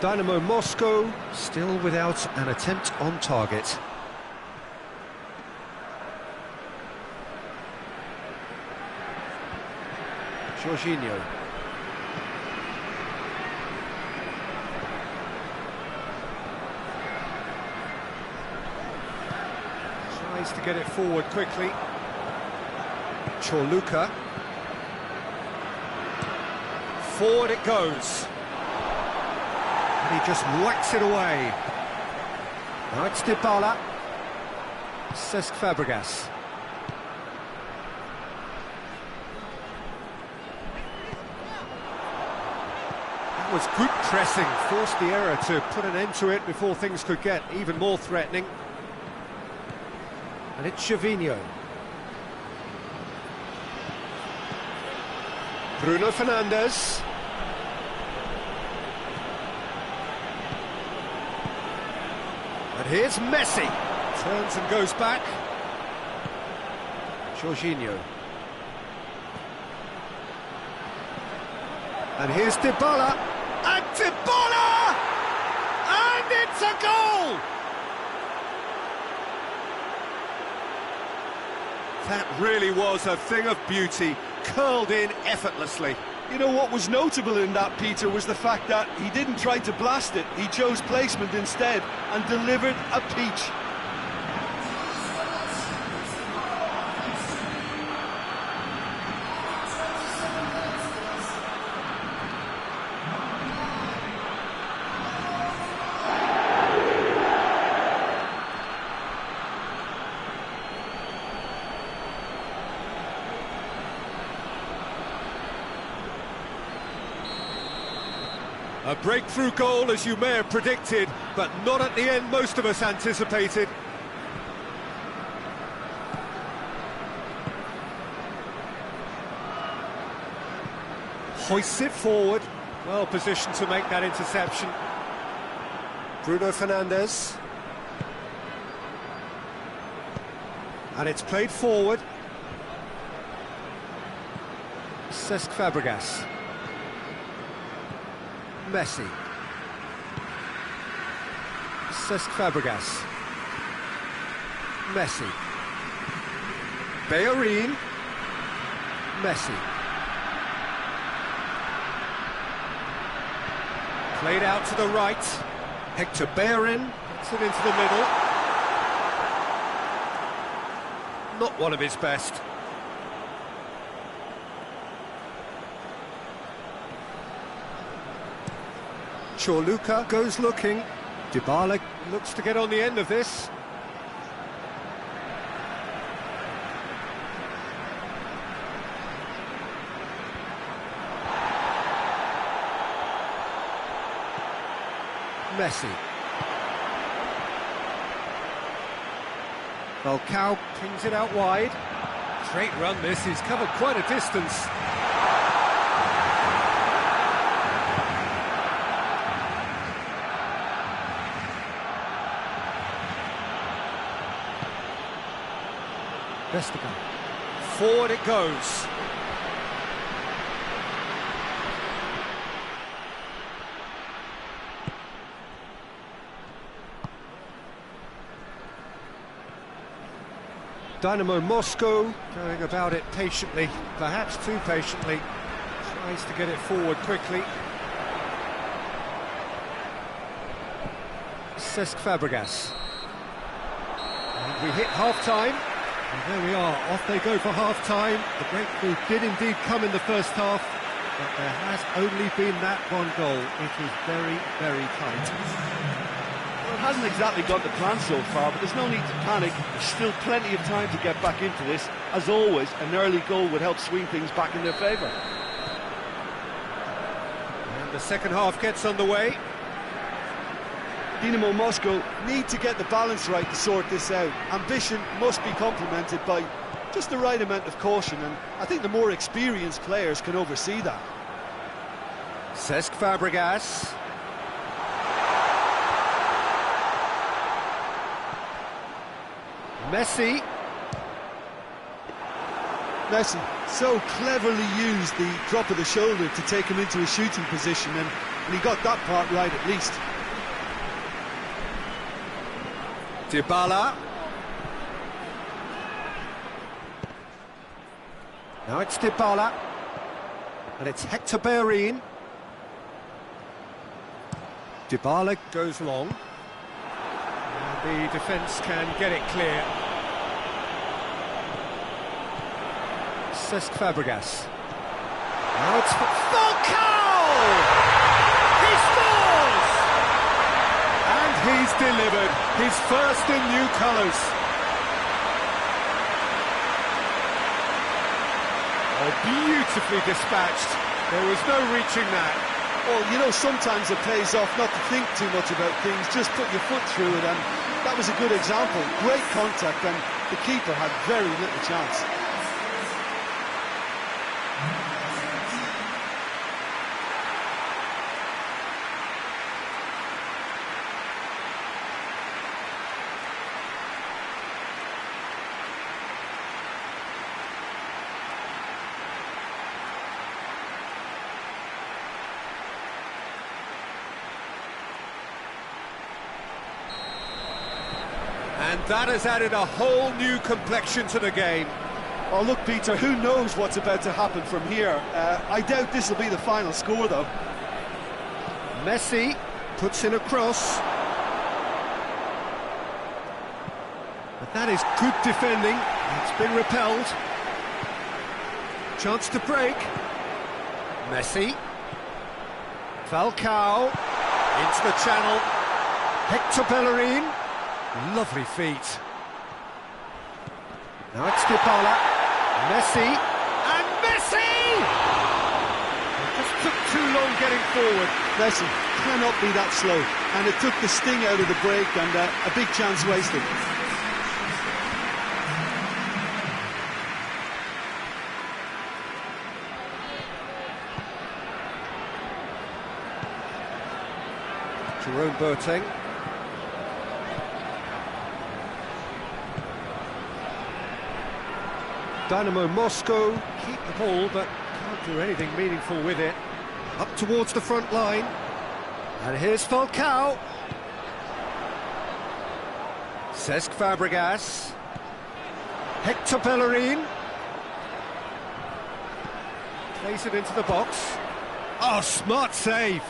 Dynamo Moscow still without an attempt on target. Jorginho. Tries to get it forward quickly. Chorluka. Forward it goes. And he just whacks it away. Now it's Dybala. Cesc Fabregas. That was good pressing, forced the error to put an end to it before things could get even more threatening. And it's Gervinho. Bruno Fernandes. And here's Messi. Turns and goes back. Jorginho. And here's Dybala. And Dybala! And it's a goal! That really was a thing of beauty, curled in effortlessly. You know, what was notable in that, Peter, was the fact that he didn't try to blast it. He chose placement instead and delivered a peach. A breakthrough goal, as you may have predicted, but not at the end most of us anticipated. Hoists it forward, well positioned to make that interception. Bruno Fernandes. And it's played forward. Cesc Fabregas. Messi. Cesc Fabregas. Messi. Bellerin. Messi. Played out to the right. Hector Bellerin puts it into the middle. Not one of his best. Luka goes looking. Dybala looks to get on the end of this. Messi. Falcao pings it out wide. Great run this, he's covered quite a distance. Vestergaard. Forward it goes. Dynamo Moscow going about it patiently, perhaps too patiently. Tries to get it forward quickly. Cesc Fabregas. And we hit half-time. And there we are, off they go for half-time. The breakthrough did indeed come in the first half, but there has only been that one goal. It is very, very tight. Well, it hasn't exactly got the plan so far, but there's no need to panic. There's still plenty of time to get back into this. As always, an early goal would help swing things back in their favour. And the second half gets underway. Dynamo Moscow need to get the balance right to sort this out. Ambition must be complemented by just the right amount of caution, and I think the more experienced players can oversee that. Cesc Fabregas. Messi. Messi so cleverly used the drop of the shoulder to take him into a shooting position, and he got that part right at least. Dybala. Now it's Dybala. And it's Hector Bellerin. Dybala goes long. And the defence can get it clear. Cesc Fabregas. Now it's Falcao! He scores! And he's delivered his first in new colours. Oh, beautifully dispatched. There was no reaching that. Well, you know, sometimes it pays off not to think too much about things, just put your foot through it, and that was a good example. Great contact, and the keeper had very little chance. And that has added a whole new complexion to the game. Oh, look, Peter, who knows what's about to happen from here? I doubt this will be the final score, though. Messi puts in a cross. But that is good defending. It's been repelled. Chance to break. Messi. Falcao. Into the channel. Hector Bellerin. Lovely feet. Now it's Dybala. Messi. And Messi! It just took too long getting forward. Messi cannot be that slow. And it took the sting out of the break, and a big chance wasted. Jerome Boateng. Dynamo Moscow keep the ball, but can't do anything meaningful with it. Up towards the front line. And here's Falcao. Cesc Fabregas. Hector Bellerin. Plays it into the box. Oh, smart save.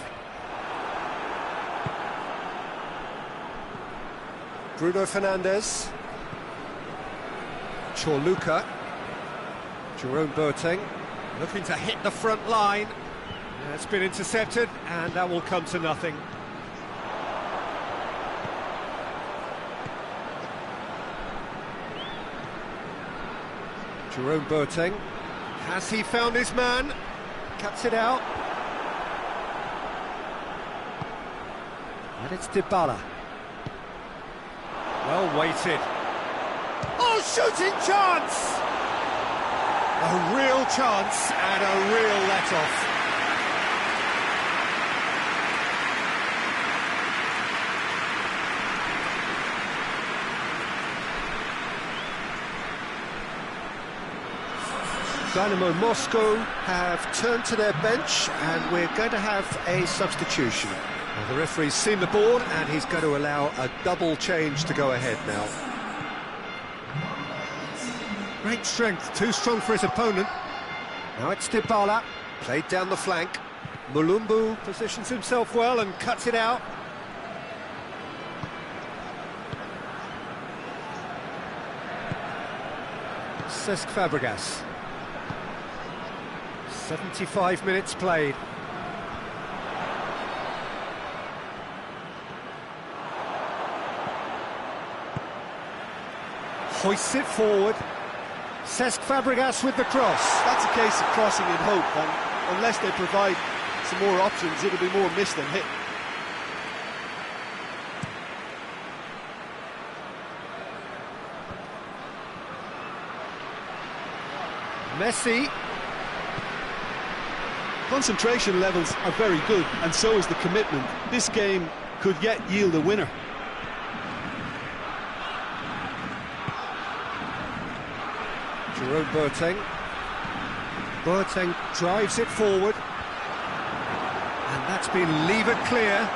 Bruno Fernandes. Luka. Jerome Boateng looking to hit the front line. It's been intercepted, and that will come to nothing. Jerome Boateng. Has he found his man? Cuts it out. And it's Dybala. Well weighted. Oh, shooting chance! A real chance and a real let-off. Dynamo Moscow have turned to their bench, and we're going to have a substitution. Well, the referee's seen the board, and he's going to allow a double change to go ahead now. Great strength, too strong for his opponent. Now it's Dybala, played down the flank. Mulumbu positions himself well and cuts it out. Cesc Fabregas. 75 minutes played. Hoists it forward. Cesc Fabregas with the cross. That's a case of crossing in hope, and unless they provide some more options, it'll be more miss than hit. Messi. Concentration levels are very good, and so is the commitment. This game could yet yield a winner. Jerome Boateng. Boateng drives it forward. And that's been levered clear.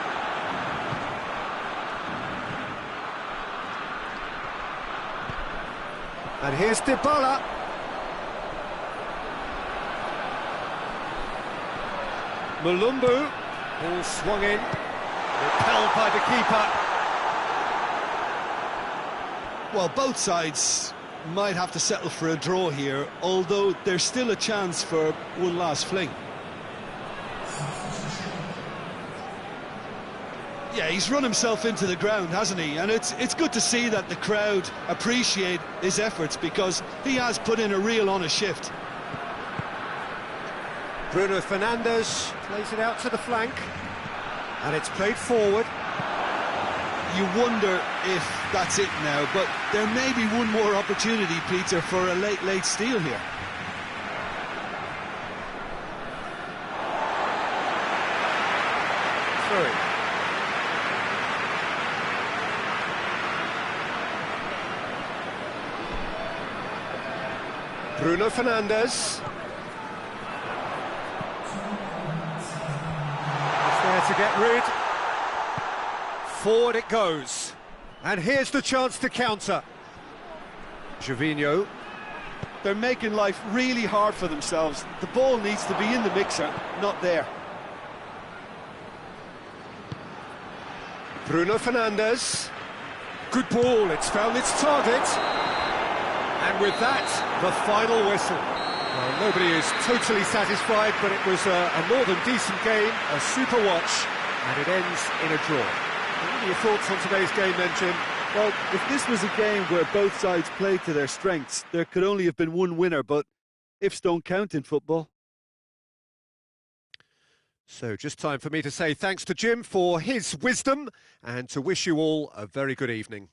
And here's Dybala. Mulumbu, ball swung in, repelled by the keeper. Well, both sides might have to settle for a draw here, although there's still a chance for one last fling. Yeah, he's run himself into the ground, hasn't he? And it's good to see that the crowd appreciate his efforts, because he has put in a real honest shift. Bruno Fernandes plays it out to the flank, and it's played forward. You wonder if that's it now, but there may be one more opportunity, Peter, for a late steal here. Sorry. Bruno Fernandes. To get rid. Forward it goes. And here's the chance to counter. Gervinho. They're making life really hard for themselves. The ball needs to be in the mixer, not there. Bruno Fernandes. Good ball, it's found its target. And with that, the final whistle. Well, nobody is totally satisfied, but it was a more than decent game, a super watch, and it ends in a draw. What are your thoughts on today's game then, Jim? Well, if this was a game where both sides played to their strengths, there could only have been one winner, but ifs don't count in football. So just time for me to say thanks to Jim for his wisdom, and to wish you all a very good evening.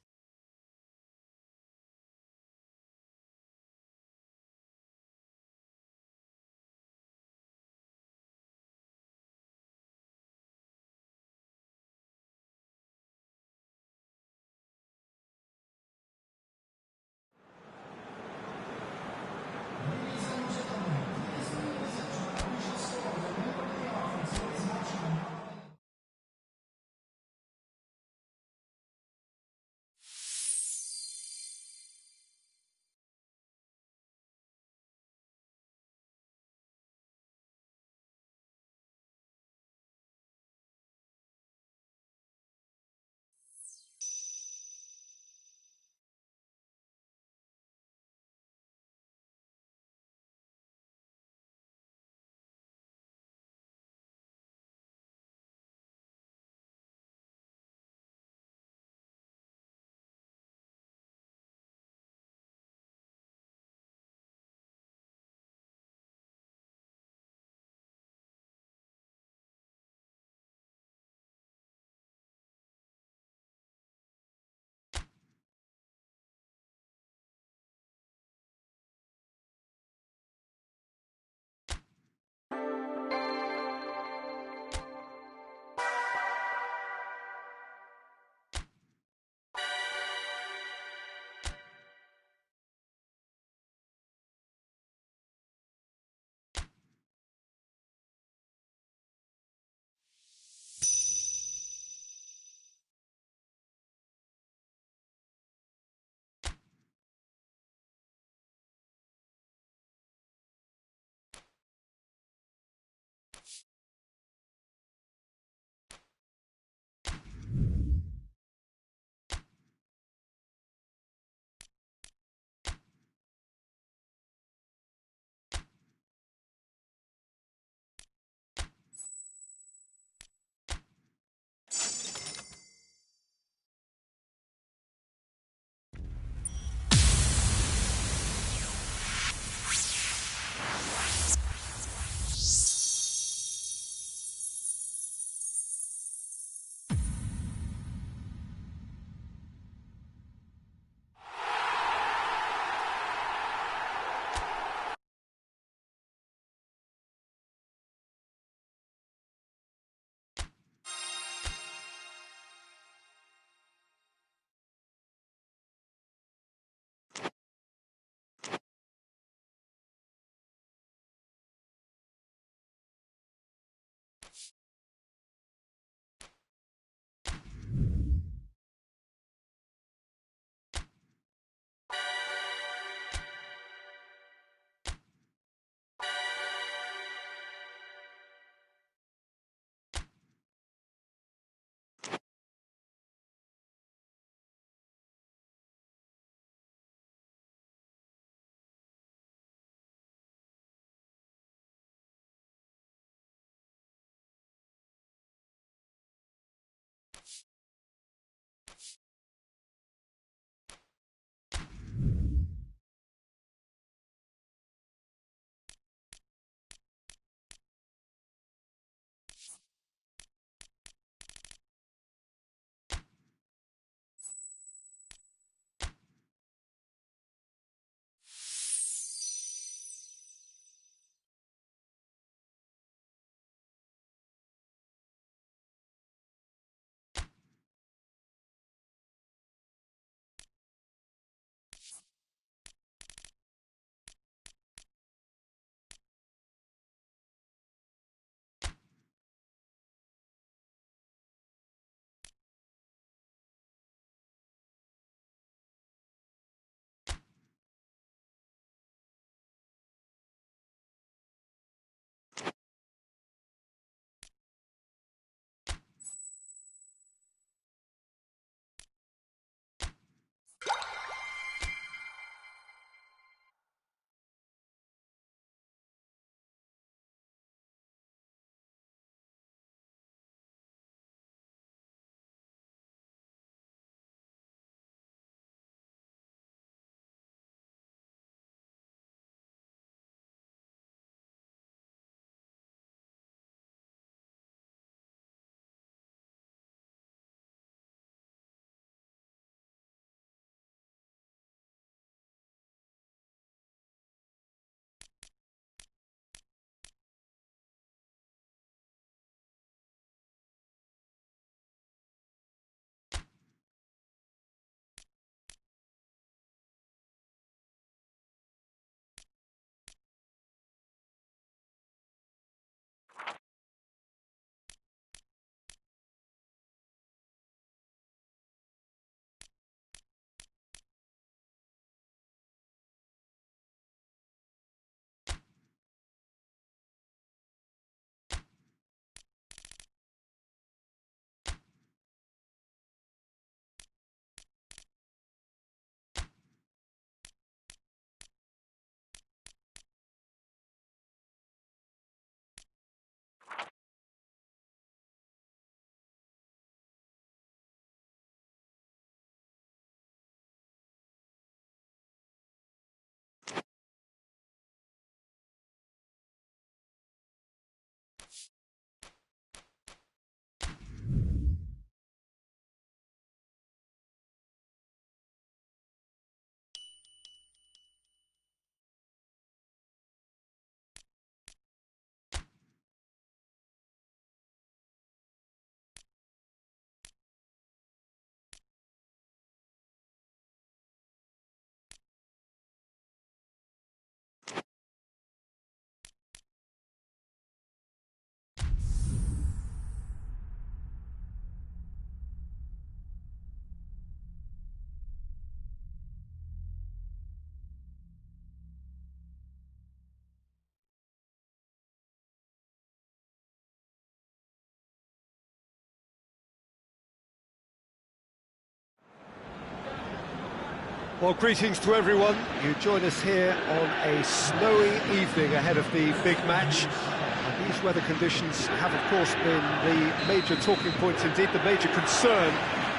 Well, greetings to everyone. You join us here on a snowy evening ahead of the big match. And these weather conditions have, of course, been the major talking points, indeed the major concern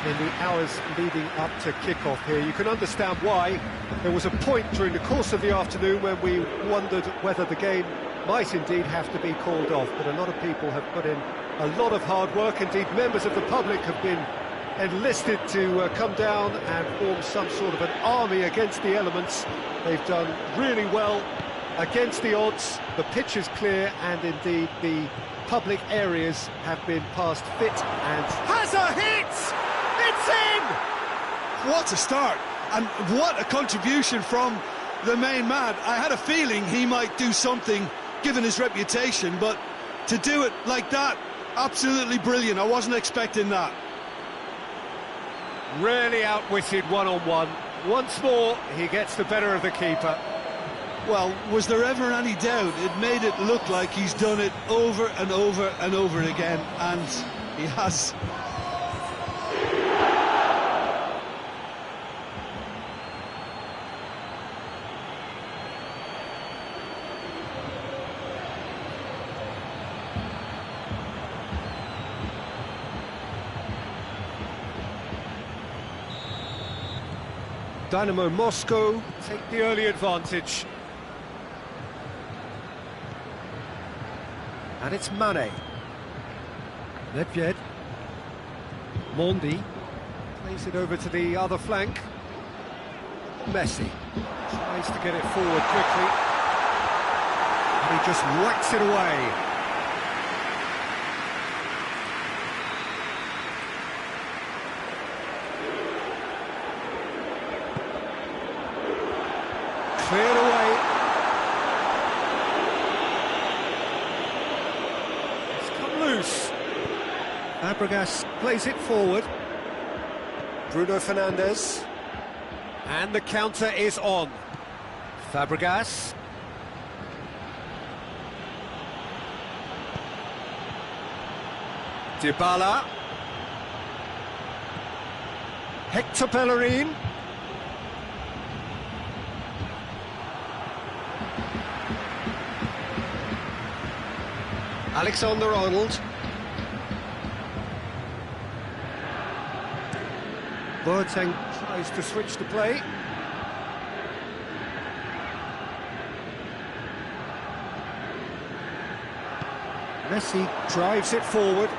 in the hours leading up to kick-off here. You can understand why. There was a point during the course of the afternoon when we wondered whether the game might indeed have to be called off, but a lot of people have put in a lot of hard work. Indeed, members of the public have been enlisted to come down and form some sort of an army against the elements. They've done really well against the odds. The pitch is clear, and indeed the public areas have been passed fit and... Has a hit! It's in! What a start, and what a contribution from the main man. I had a feeling he might do something given his reputation, but to do it like that, absolutely brilliant. I wasn't expecting that. Really outwitted one-on-one. Once more, he gets the better of the keeper. Well, was there ever any doubt? It made it look like he's done it over and over and over again, and he has. Dynamo Moscow take the early advantage. And it's Mane. Nedved. Mondi plays it over to the other flank. Messi tries to get it forward quickly. And he just whacks it away. Cleared away. It's come loose. Fabregas plays it forward. Bruno Fernandes. And the counter is on. Fabregas. Dybala. Hector Bellerin. Alexander-Arnold. Boateng tries to switch the play. Messi drives it forward.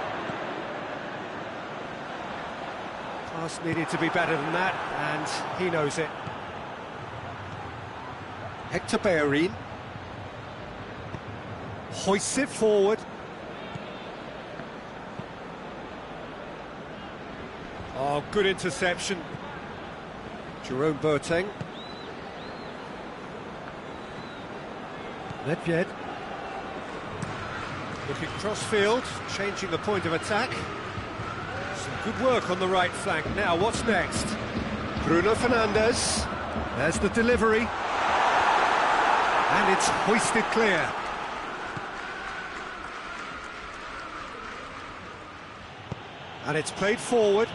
Pass needed to be better than that, and he knows it. Hector Bellerin hoists it forward. Oh, good interception. Jerome Boateng. Nedved. Looking cross-field, changing the point of attack. Some good work on the right flank. Now, what's next? Bruno Fernandes. There's the delivery. And it's hoisted clear. And it's played forward.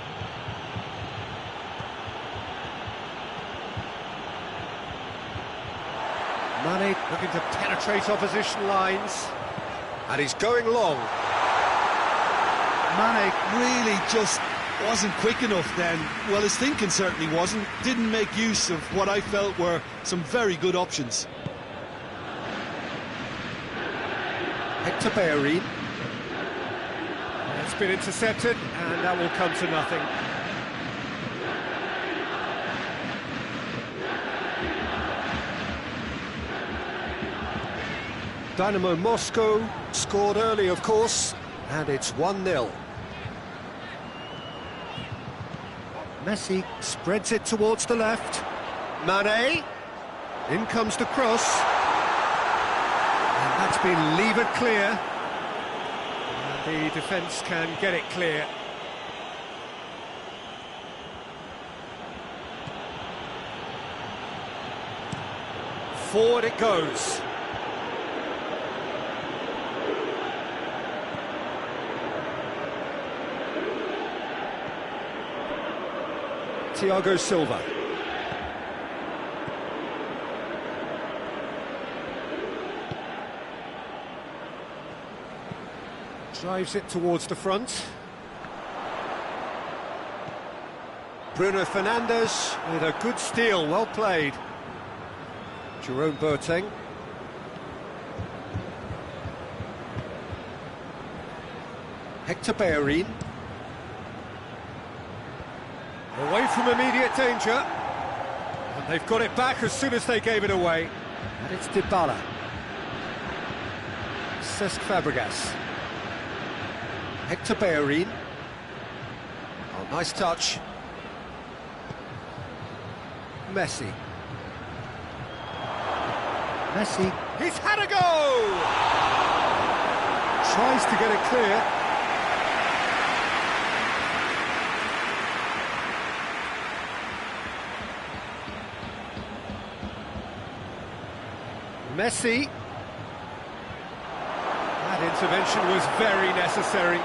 Mane looking to penetrate opposition lines. And he's going long. Mane really just wasn't quick enough then. Well, his thinking certainly wasn't. Didn't make use of what I felt were some very good options. Hector Bellerin. It's been intercepted, and that will come to nothing. Dynamo Moscow scored early, of course, and it's 1-0. Messi spreads it towards the left. Mane, in comes the cross. And that's been levered clear. The defence can get it clear. Forward it goes. Thiago Silva. Drives it towards the front. Bruno Fernandes with a good steal, well played. Jerome Boateng. Hector Bellerin. Away from immediate danger. And they've got it back as soon as they gave it away. And it's Dybala. Cesc Fabregas. Hector Bellerin. Oh, nice touch. Messi. He's had a go! Tries to get it clear. Messi. That intervention was very necessary.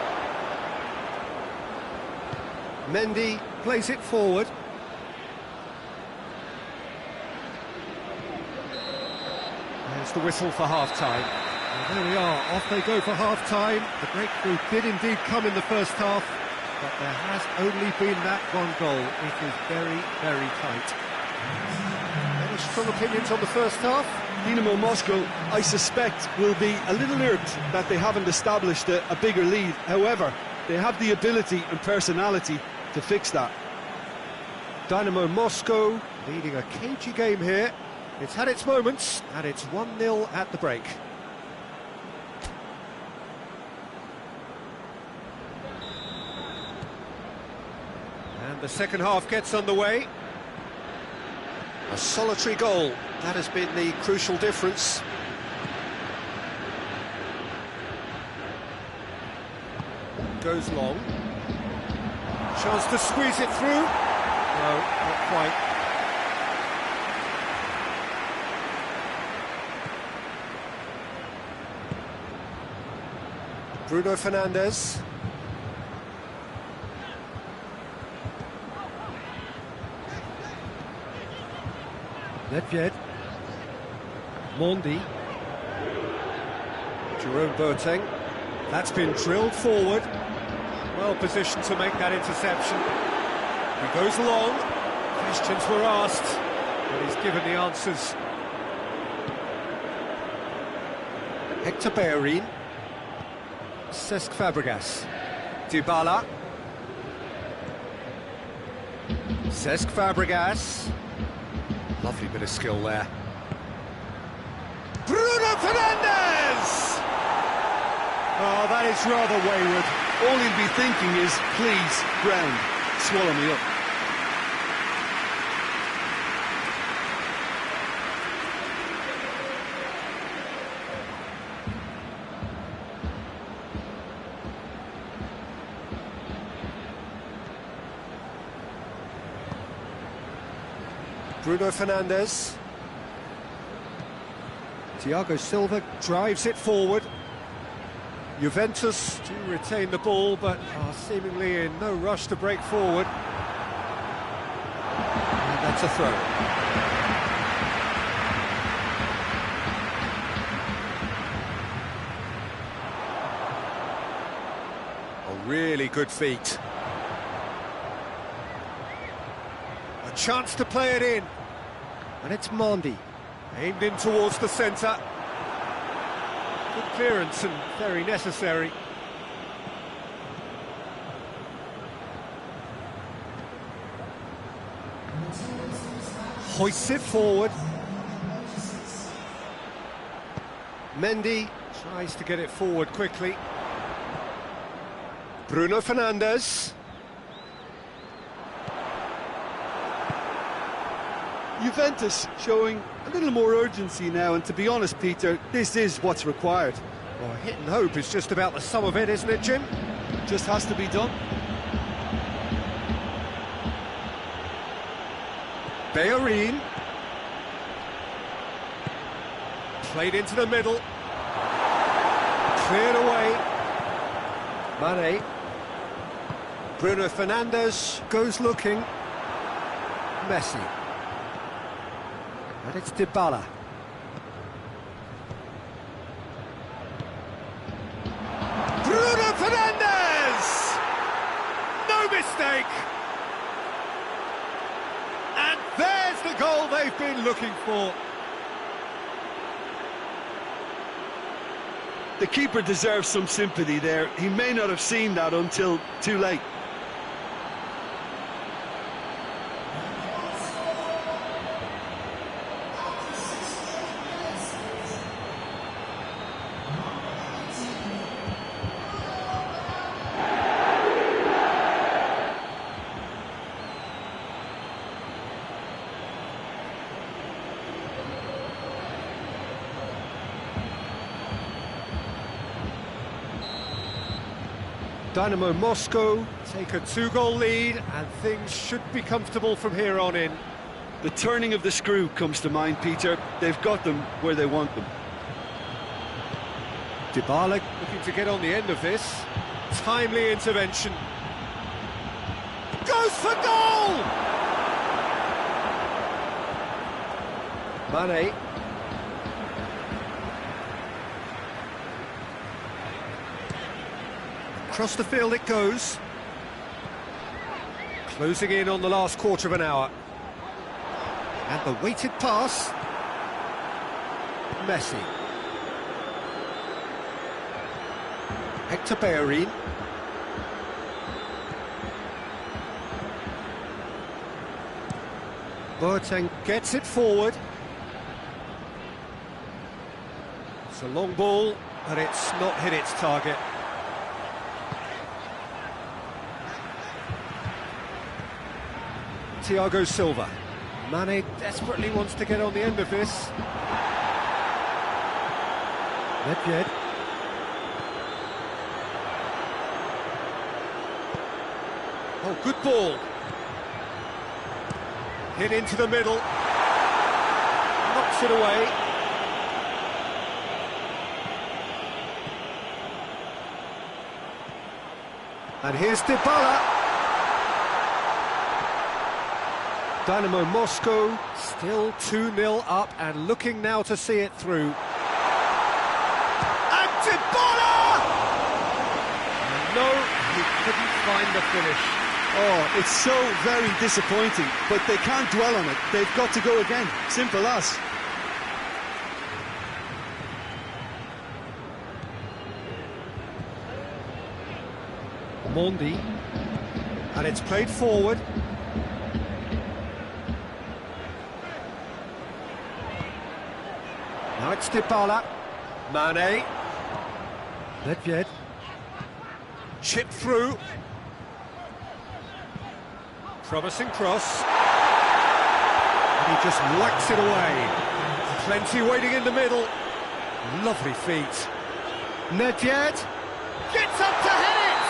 Mendy plays it forward. There's the whistle for half-time. Well, there we are, off they go for half-time. The breakthrough did indeed come in the first half, but there has only been that one goal. It is very, very tight. Any strong opinions on the first half? Dynamo Moscow, I suspect, will be a little irked that they haven't established a bigger lead. However, they have the ability and personality to fix that. Dynamo Moscow leading a cagey game here. It's had its moments, and it's 1-0 at the break. And the second half gets underway. A solitary goal, that has been the crucial difference. Goes long. Chance to squeeze it through. No, not quite. Bruno Fernandes. Nedved. Mondi. Jerome Boateng. That's been drilled forward. Well positioned to make that interception. He goes long. Questions were asked, but he's given the answers. Hector Bellerin. Cesc Fabregas. Dybala. Cesc Fabregas. Lovely bit of skill there. Bruno Fernandes! Oh, that is rather wayward. All he'll be thinking is, please, ground, swallow me up. Bruno Fernandes. Thiago Silva drives it forward. Juventus do retain the ball, but are seemingly in no rush to break forward. And that's a throw. A really good feat. A chance to play it in. And it's Mondi. Aimed in towards the centre. Good clearance and very necessary. Hoists it forward. Mendy tries to get it forward quickly. Bruno Fernandes. Juventus showing a little more urgency now, and to be honest, Peter, this is what's required. Well, hit and hope is just about the sum of it, isn't it, Jim? Just has to be done. Bellerin. Played into the middle. Cleared away. Mane. Bruno Fernandes goes looking. Messi. And it's Dybala. Bruno mistake. And there's the goal they've been looking for. The keeper deserves some sympathy there. He may not have seen that until too late. Dynamo Moscow take a 2-goal lead, and things should be comfortable from here on in. The turning of the screw comes to mind, Peter. They've got them where they want them. Dybala looking to get on the end of this. Timely intervention. Goes for goal! Mane. Across the field it goes. Closing in on the last quarter of an hour. And the weighted pass. Messi. Hector Bellerin. Boateng gets it forward. It's a long ball, but it's not hit its target. Thiago Silva. Mane desperately wants to get on the end of this. Nedved. Oh, good ball. Hit into the middle. Knocks it away. And here's Dybala. Dynamo Moscow still 2-0 up and looking now to see it through. And Dybala! No, he couldn't find the finish. Oh, it's so very disappointing, but they can't dwell on it. They've got to go again. Simple as. Mondi. And it's played forward. Now it's Dybala. Mane. Nedved. Chip through. Promising cross. And he just whacks it away. Plenty waiting in the middle. Lovely feet. Nedved gets up to hit it!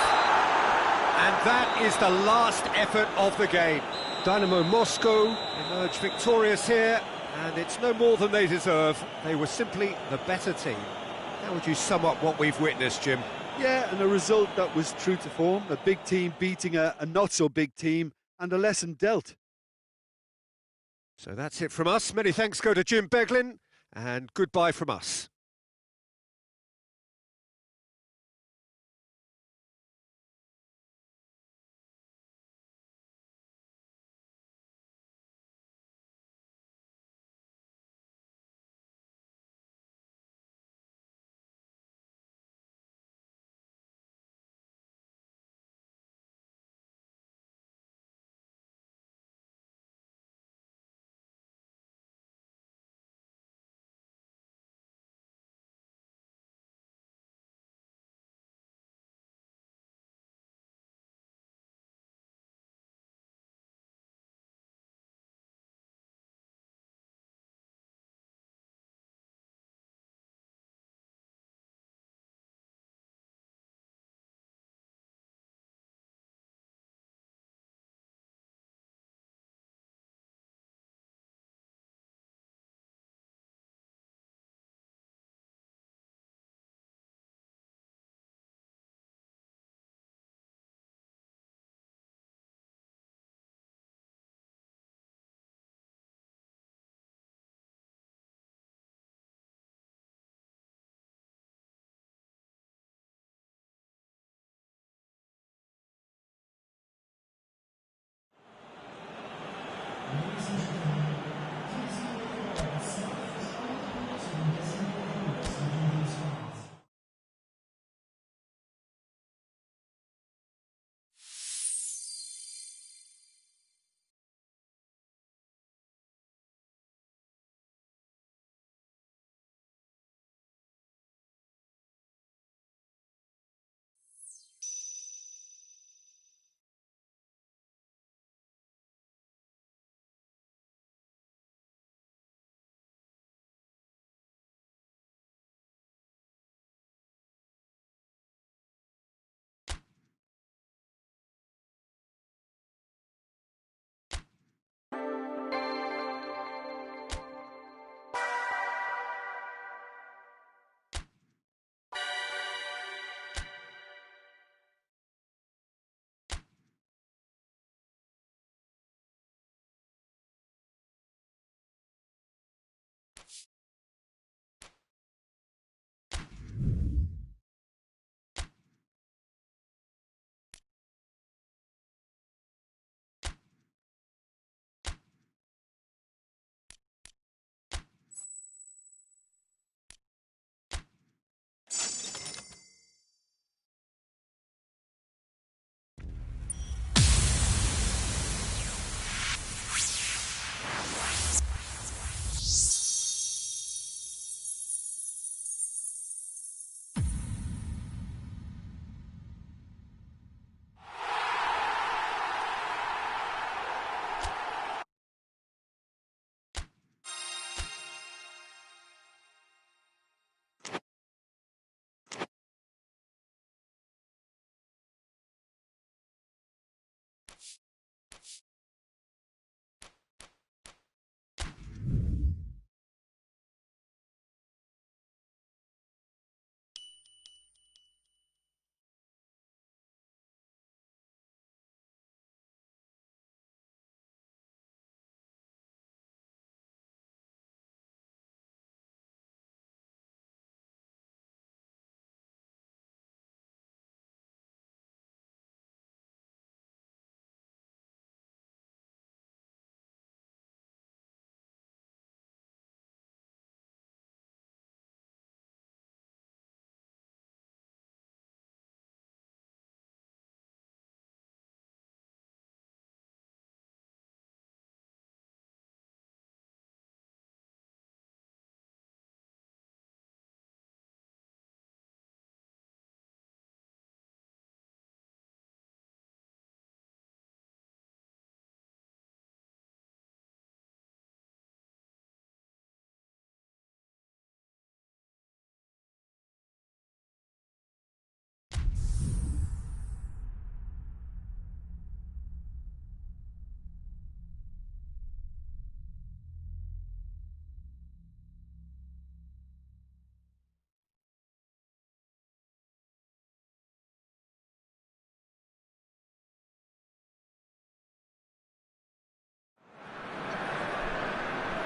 And that is the last effort of the game. Dynamo Moscow emerge victorious here, and it's no more than they deserve. They were simply the better team. How would you sum up what we've witnessed, Jim? Yeah, and a result that was true to form. A big team beating a not-so-big team, and a lesson dealt. So that's it from us. Many thanks go to Jim Beglin, and goodbye from us.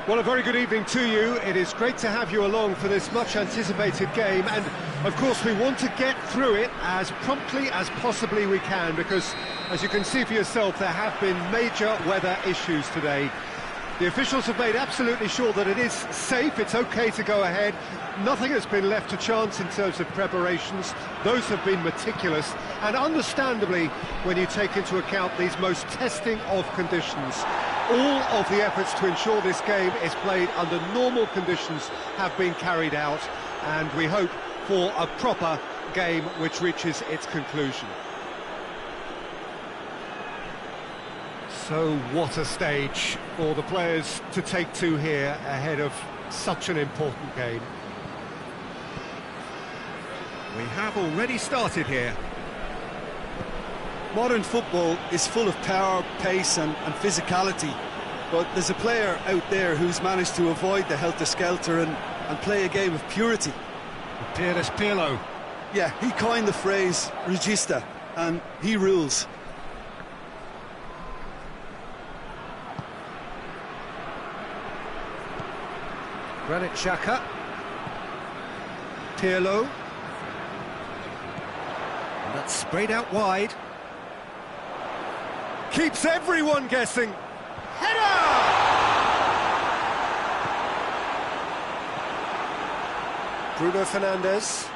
Well, a very good evening to you. It is great to have you along for this much-anticipated game, and of course we want to get through it as promptly as possibly we can, because, as you can see for yourself, there have been major weather issues today. The officials have made absolutely sure that it is safe, it's okay to go ahead. Nothing has been left to chance in terms of preparations. Those have been meticulous, and understandably, when you take into account these most testing of conditions, all of the efforts to ensure this game is played under normal conditions have been carried out, and we hope for a proper game which reaches its conclusion. So what a stage for the players to take to here ahead of such an important game. We have already started here. Modern football is full of power, pace and physicality, but there's a player out there who's managed to avoid the helter-skelter and play a game of purity. Pirlo. Yeah, he coined the phrase regista, and he rules. Granit Xhaka. Pirlo. And that's sprayed out wide. Keeps everyone guessing. Header! Bruno Fernandes.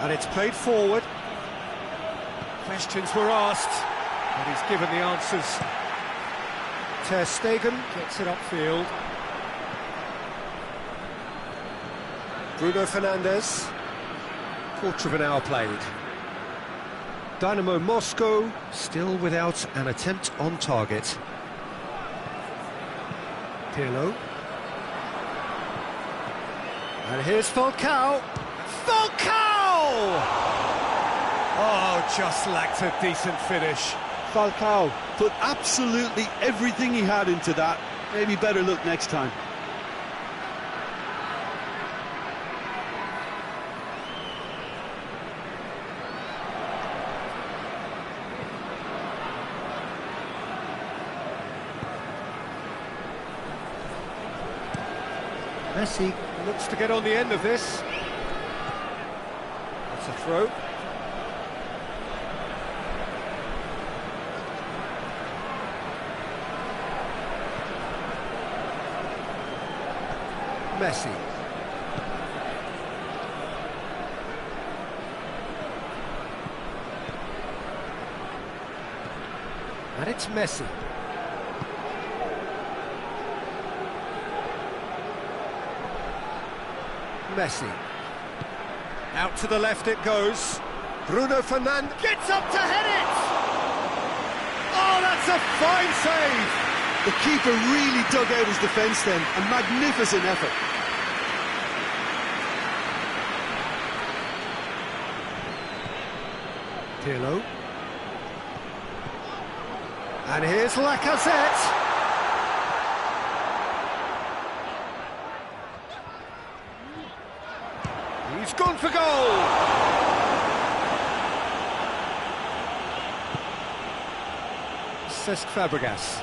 And it's played forward. Questions were asked, but he's given the answers. Ter Stegen gets it upfield. Bruno Fernandes. Quarter of an hour played. Dynamo Moscow still without an attempt on target. Pirlo. And here's Falcao. Falcao! Oh, just lacked a decent finish. Falcao put absolutely everything he had into that. Maybe better look next time. Messi looks to get on the end of this. That's a throw. Messi. And it's Messi. Messi. Out to the left it goes. Bruno Fernandes gets up to head it! Oh, that's a fine save! The keeper really dug out his defence then. A magnificent effort. Pirlo. And here's Lacazette. He's gone for goal! Cesc Fabregas.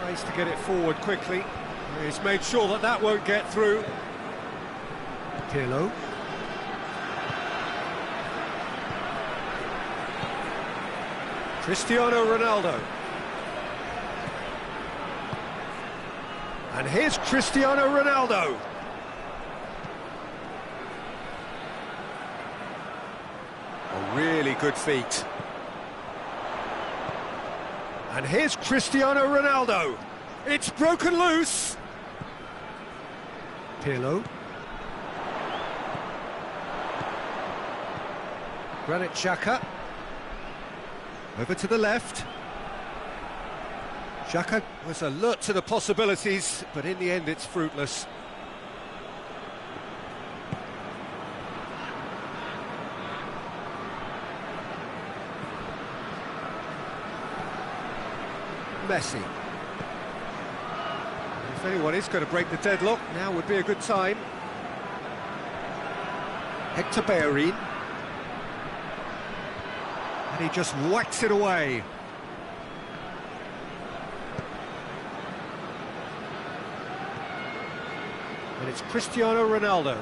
Tries to get it forward quickly. He's made sure that that won't get through. Pirlo. Cristiano Ronaldo. And here's Cristiano Ronaldo. A really good feat. And here's Cristiano Ronaldo. It's broken loose. Pirlo. Granit Xhaka. Over to the left. Xhaka was alert to the possibilities, but in the end it's fruitless. Messi. If anyone is going to break the deadlock, now would be a good time. Hector Bellerin. And he just whacks it away. And it's Cristiano Ronaldo.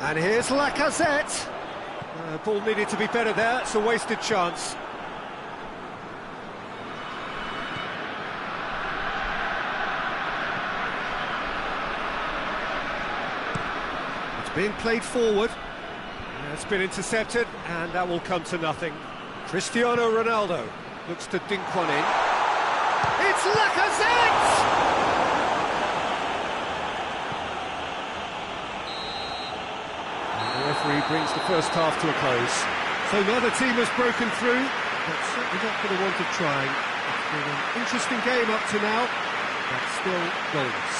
And here's Lacazette. Ball needed to be better there, it's a wasted chance. It's being played forward. It's been intercepted, and that will come to nothing. Cristiano Ronaldo looks to dink one in. It's Lacazette! The referee brings the first half to a close. So neither team has broken through, but certainly not going to want to try. It's been an interesting game up to now, but still goalless.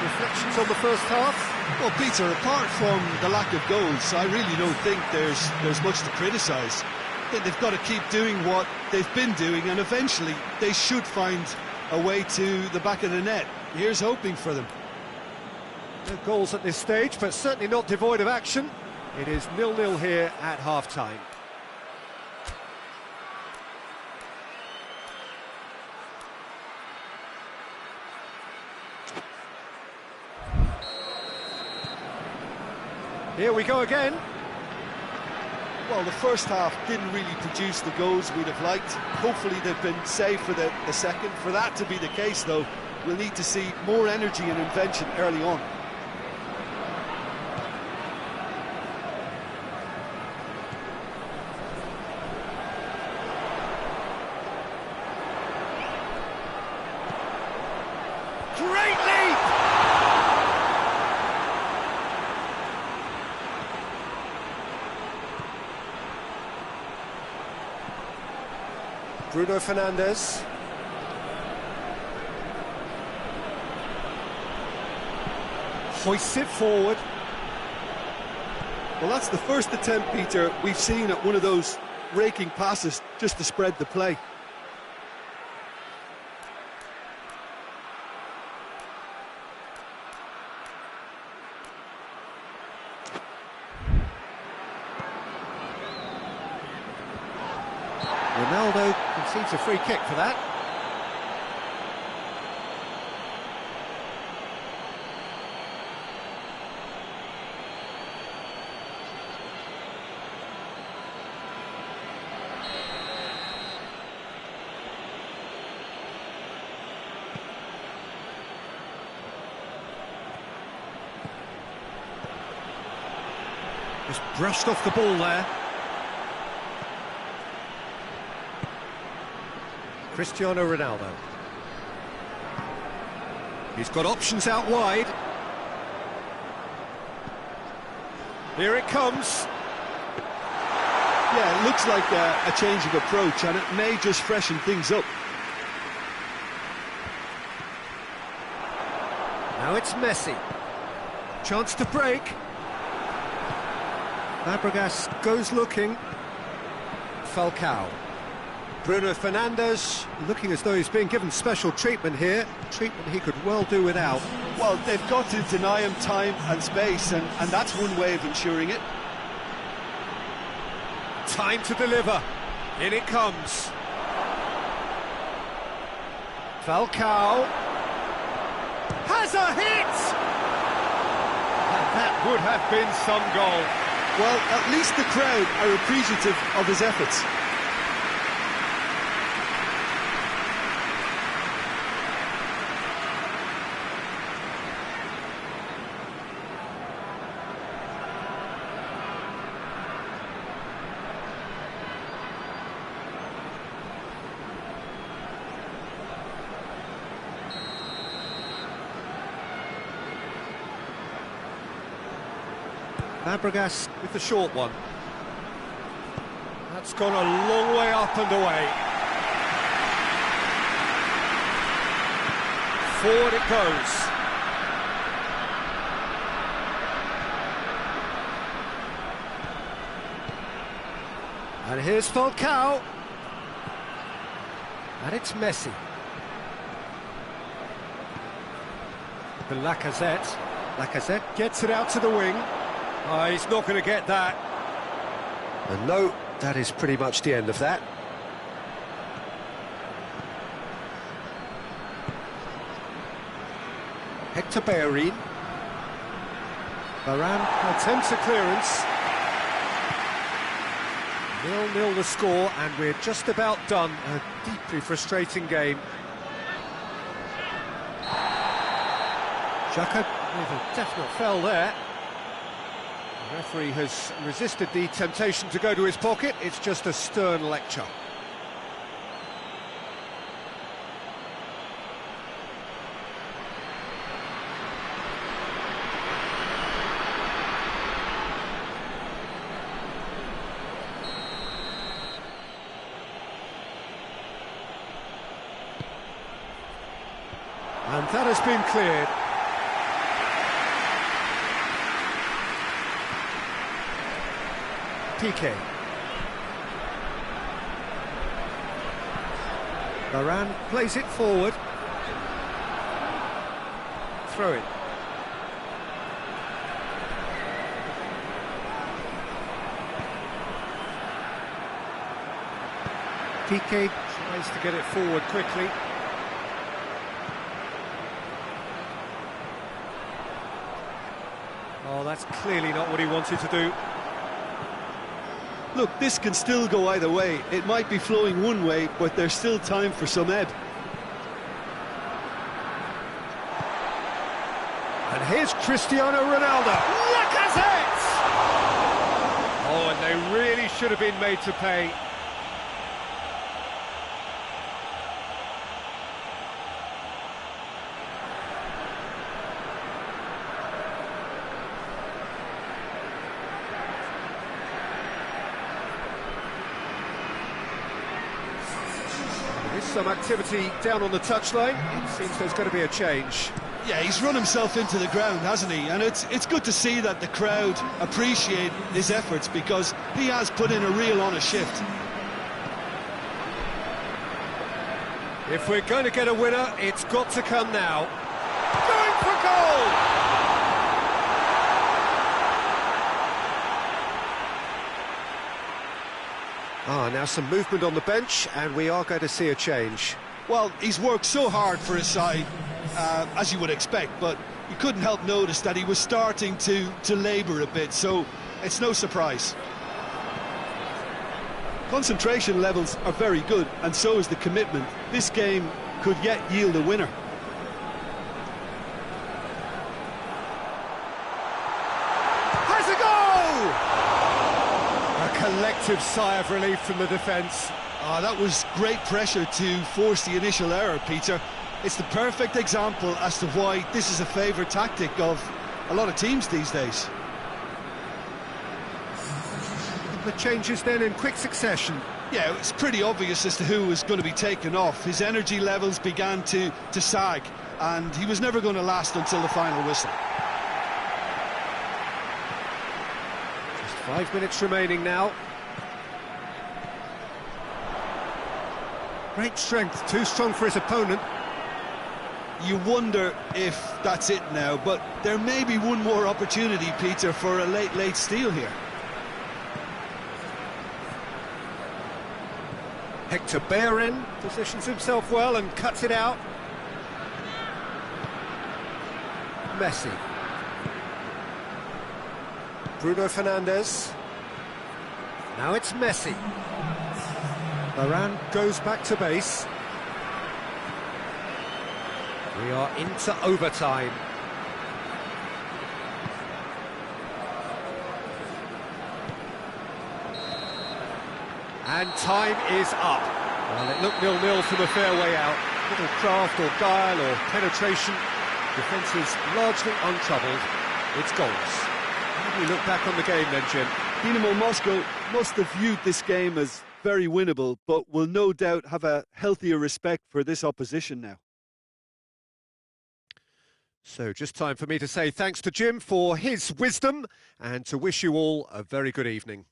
Reflections on the first half? Well, Peter, apart from the lack of goals, I really don't think there's much to criticise. I think they've got to keep doing what they've been doing, and eventually they should find a way to the back of the net. Here's hoping for them. No goals at this stage, but certainly not devoid of action. It is 0-0 here at half-time. Here we go again. Well, the first half didn't really produce the goals we'd have liked. Hopefully they've been saved for the second. For that to be the case, though, we'll need to see more energy and invention early on. Great leap! Bruno Fernandes. Hoists it forward. Well, that's the first attempt, Peter, we've seen at one of those raking passes just to spread the play. Ronaldo concedes a free kick for that. Just brushed off the ball there. Cristiano Ronaldo. He's got options out wide. Here it comes. Yeah, it looks like a change of approach, and it may just freshen things up. Now it's Messi. Chance to break. Fabregas goes looking. Falcao. Bruno Fernandes looking as though he's being given special treatment here. Treatment he could well do without. Well, they've got to deny him time and space, and that's one way of ensuring it. Time to deliver. In it comes. Falcao has a hit! And that would have been some goal. Well, at least the crowd are appreciative of his efforts. Fabregas with the short one. That's gone a long way up and away. Forward it goes. And here's Falcao. And it's Messi. The Lacazette. Lacazette gets it out to the wing. Oh, he's not going to get that. And no, that is pretty much the end of that. Hector Bellerin. Varane attempts a clearance. 0-0 the score, and we're just about done. A deeply frustrating game. Xhaka with a definite foul there. The referee has resisted the temptation to go to his pocket. It's just a stern lecture. And that has been cleared. Piqué. Varane plays it forward. Throw it. Piqué tries to get it forward quickly. Oh, that's clearly not what he wanted to do. Look, this can still go either way. It might be flowing one way, but there's still time for some ebb. And here's Cristiano Ronaldo. Lacazette! Oh, and they really should have been made to pay. There's some activity down on the touchline. It seems there's going to be a change. Yeah, he's run himself into the ground, hasn't he? And it's good to see that the crowd appreciate his efforts, because he has put in a real honest shift. If we're going to get a winner, it's got to come now. Going for goal! Now some movement on the bench, and we are going to see a change. Well, he's worked so hard for his side, as you would expect, but you couldn't help notice that he was starting to labour a bit, so it's no surprise. Concentration levels are very good, and so is the commitment. This game could yet yield a winner. Has a goal! A collective sigh of relief from the defence. Oh, that was great pressure to force the initial error, Peter. It's the perfect example as to why this is a favourite tactic of a lot of teams these days. The changes then in quick succession. Yeah, it's pretty obvious as to who was going to be taken off. His energy levels began to sag, and he was never going to last until the final whistle. Just 5 minutes remaining now. Great strength, too strong for his opponent. You wonder if that's it now, but there may be one more opportunity, Peter, for a late steal here. Hector Bellerin positions himself well and cuts it out. Messi. Bruno Fernandes. Now it's Messi. Varane goes back to base. We are into overtime. And time is up. Well, it looked 0-0 from a fair way out. Little craft or guile or penetration. Defence is largely untroubled. It's goals. How do we look back on the game then, Jim? Dynamo Moscow must have viewed this game as very winnable, but will no doubt have a healthier respect for this opposition now. So just time for me to say thanks to Jim for his wisdom and to wish you all a very good evening.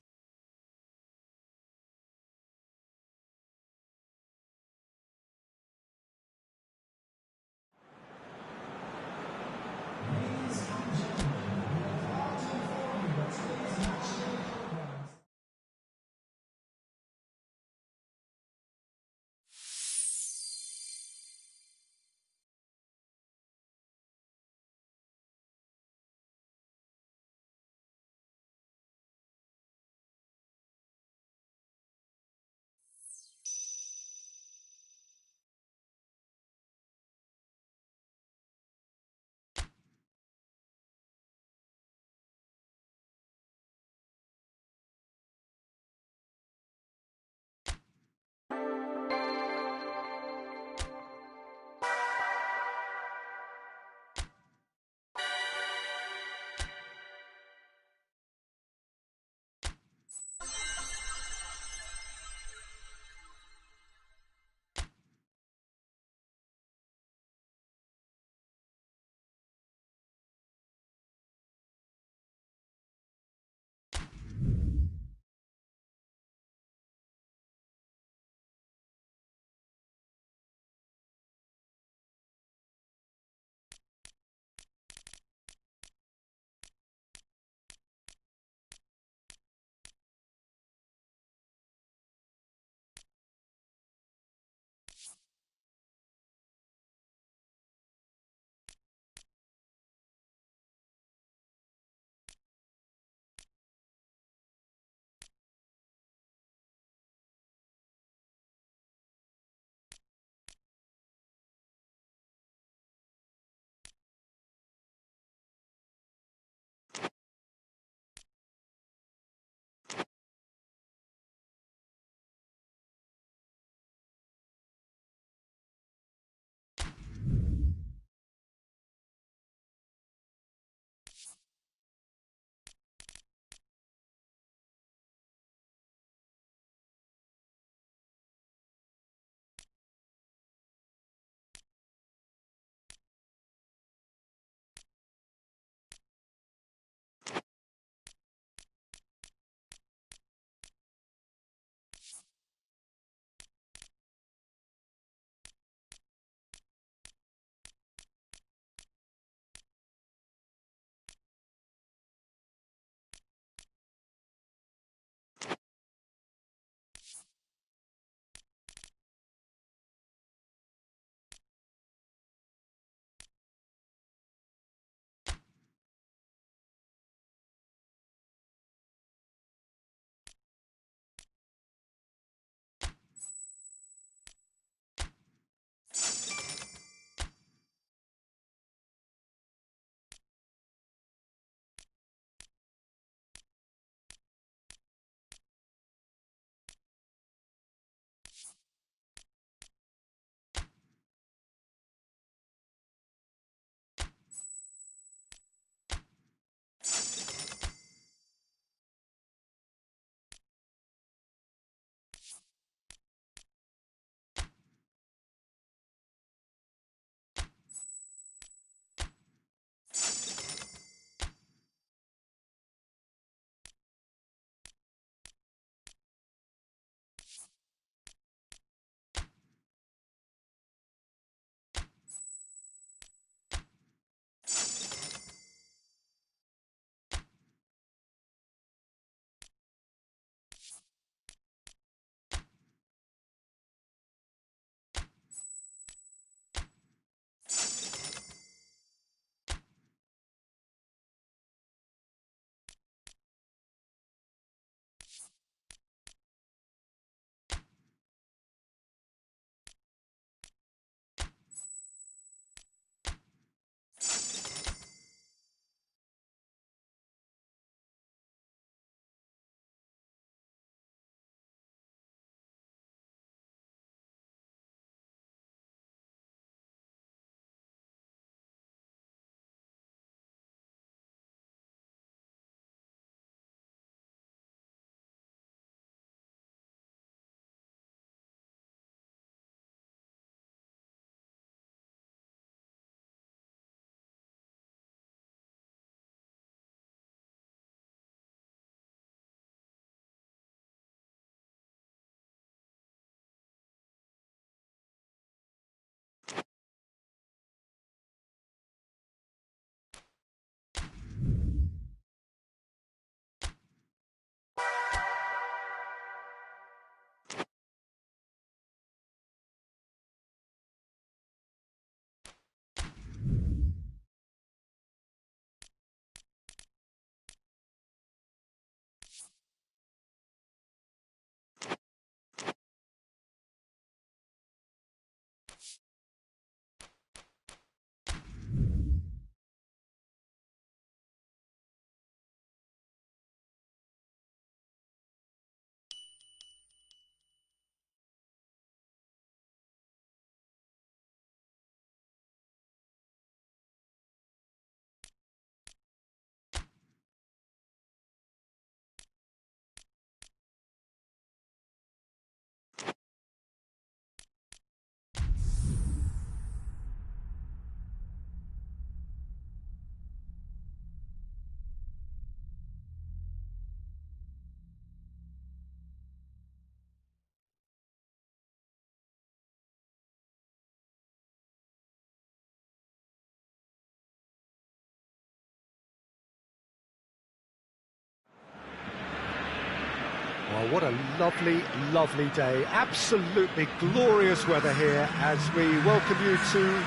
Well, what a lovely, lovely day. Absolutely glorious weather here as we welcome you to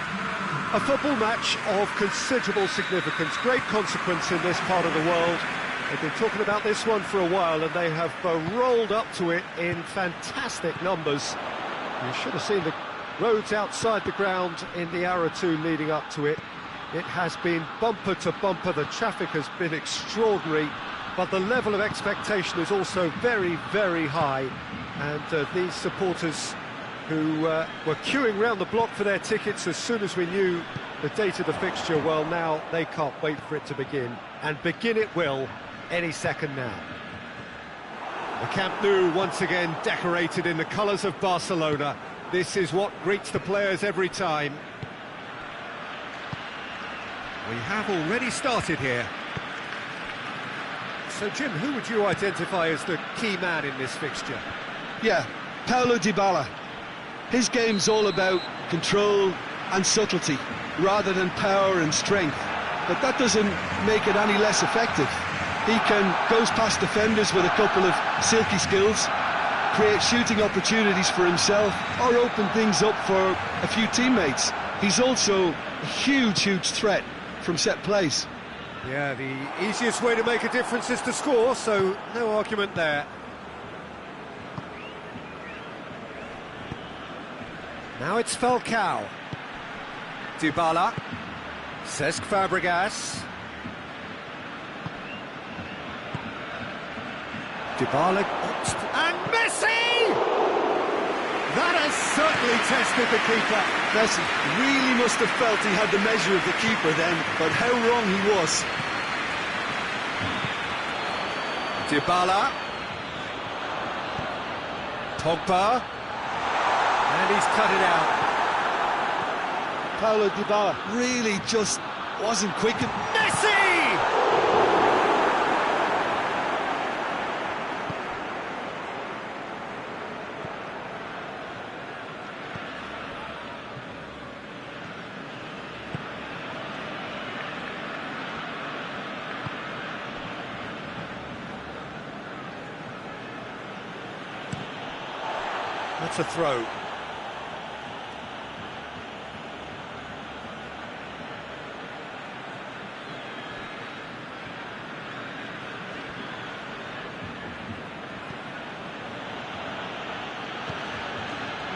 a football match of considerable significance, great consequence in this part of the world. They've been talking about this one for a while and they have rolled up to it in fantastic numbers. You should have seen the roads outside the ground in the hour or two leading up to it. It has been bumper to bumper, the traffic has been extraordinary, but the level of expectation is also very, very high. And these supporters who were queuing round the block for their tickets as soon as we knew the date of the fixture, well, now they can't wait for it to begin. And begin it will any second now. The Camp Nou once again decorated in the colours of Barcelona. This is what greets the players every time. We have already started here. So, Jim, who would you identify as the key man in this fixture? Yeah, Paulo Dybala. His game's all about control and subtlety, rather than power and strength. But that doesn't make it any less effective. He goes past defenders with a couple of silky skills, create shooting opportunities for himself, or open things up for a few teammates. He's also a huge, huge threat from set plays. Yeah, the easiest way to make a difference is to score, so no argument there. Now it's Falcao. Dybala. Cesc Fabregas. Dybala. And Messi! That has certainly tested the keeper. Messi really must have felt he had the measure of the keeper then, but how wrong he was. Dybala. Pogba. And he's cut it out. Paulo Dybala really just wasn't quick. Messi! That's a throw.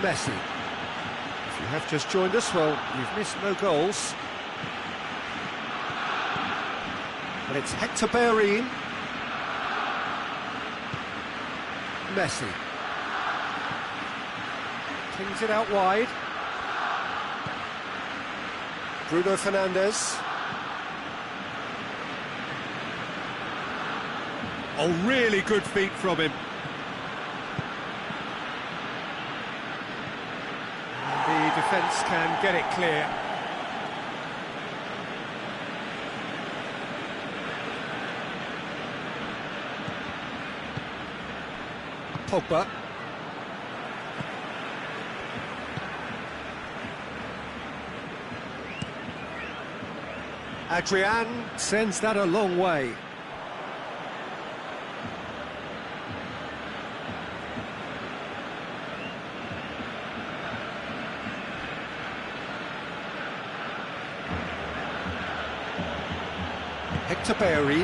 Messi. If you have just joined us, well, you've missed no goals. But it's Hector Bellerin. Messi. Kings it out wide. Bruno Fernandes. Oh, really good feet from him. And the defence can get it clear. Pogba. Adrian sends that a long way. Hector Bellerin.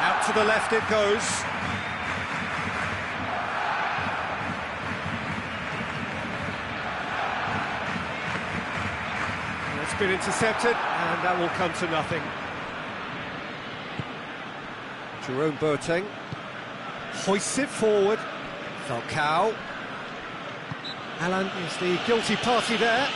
Out to the left it goes. Been intercepted, and that will come to nothing. Jerome Boateng hoists it forward. Falcao. Alan is the guilty party there.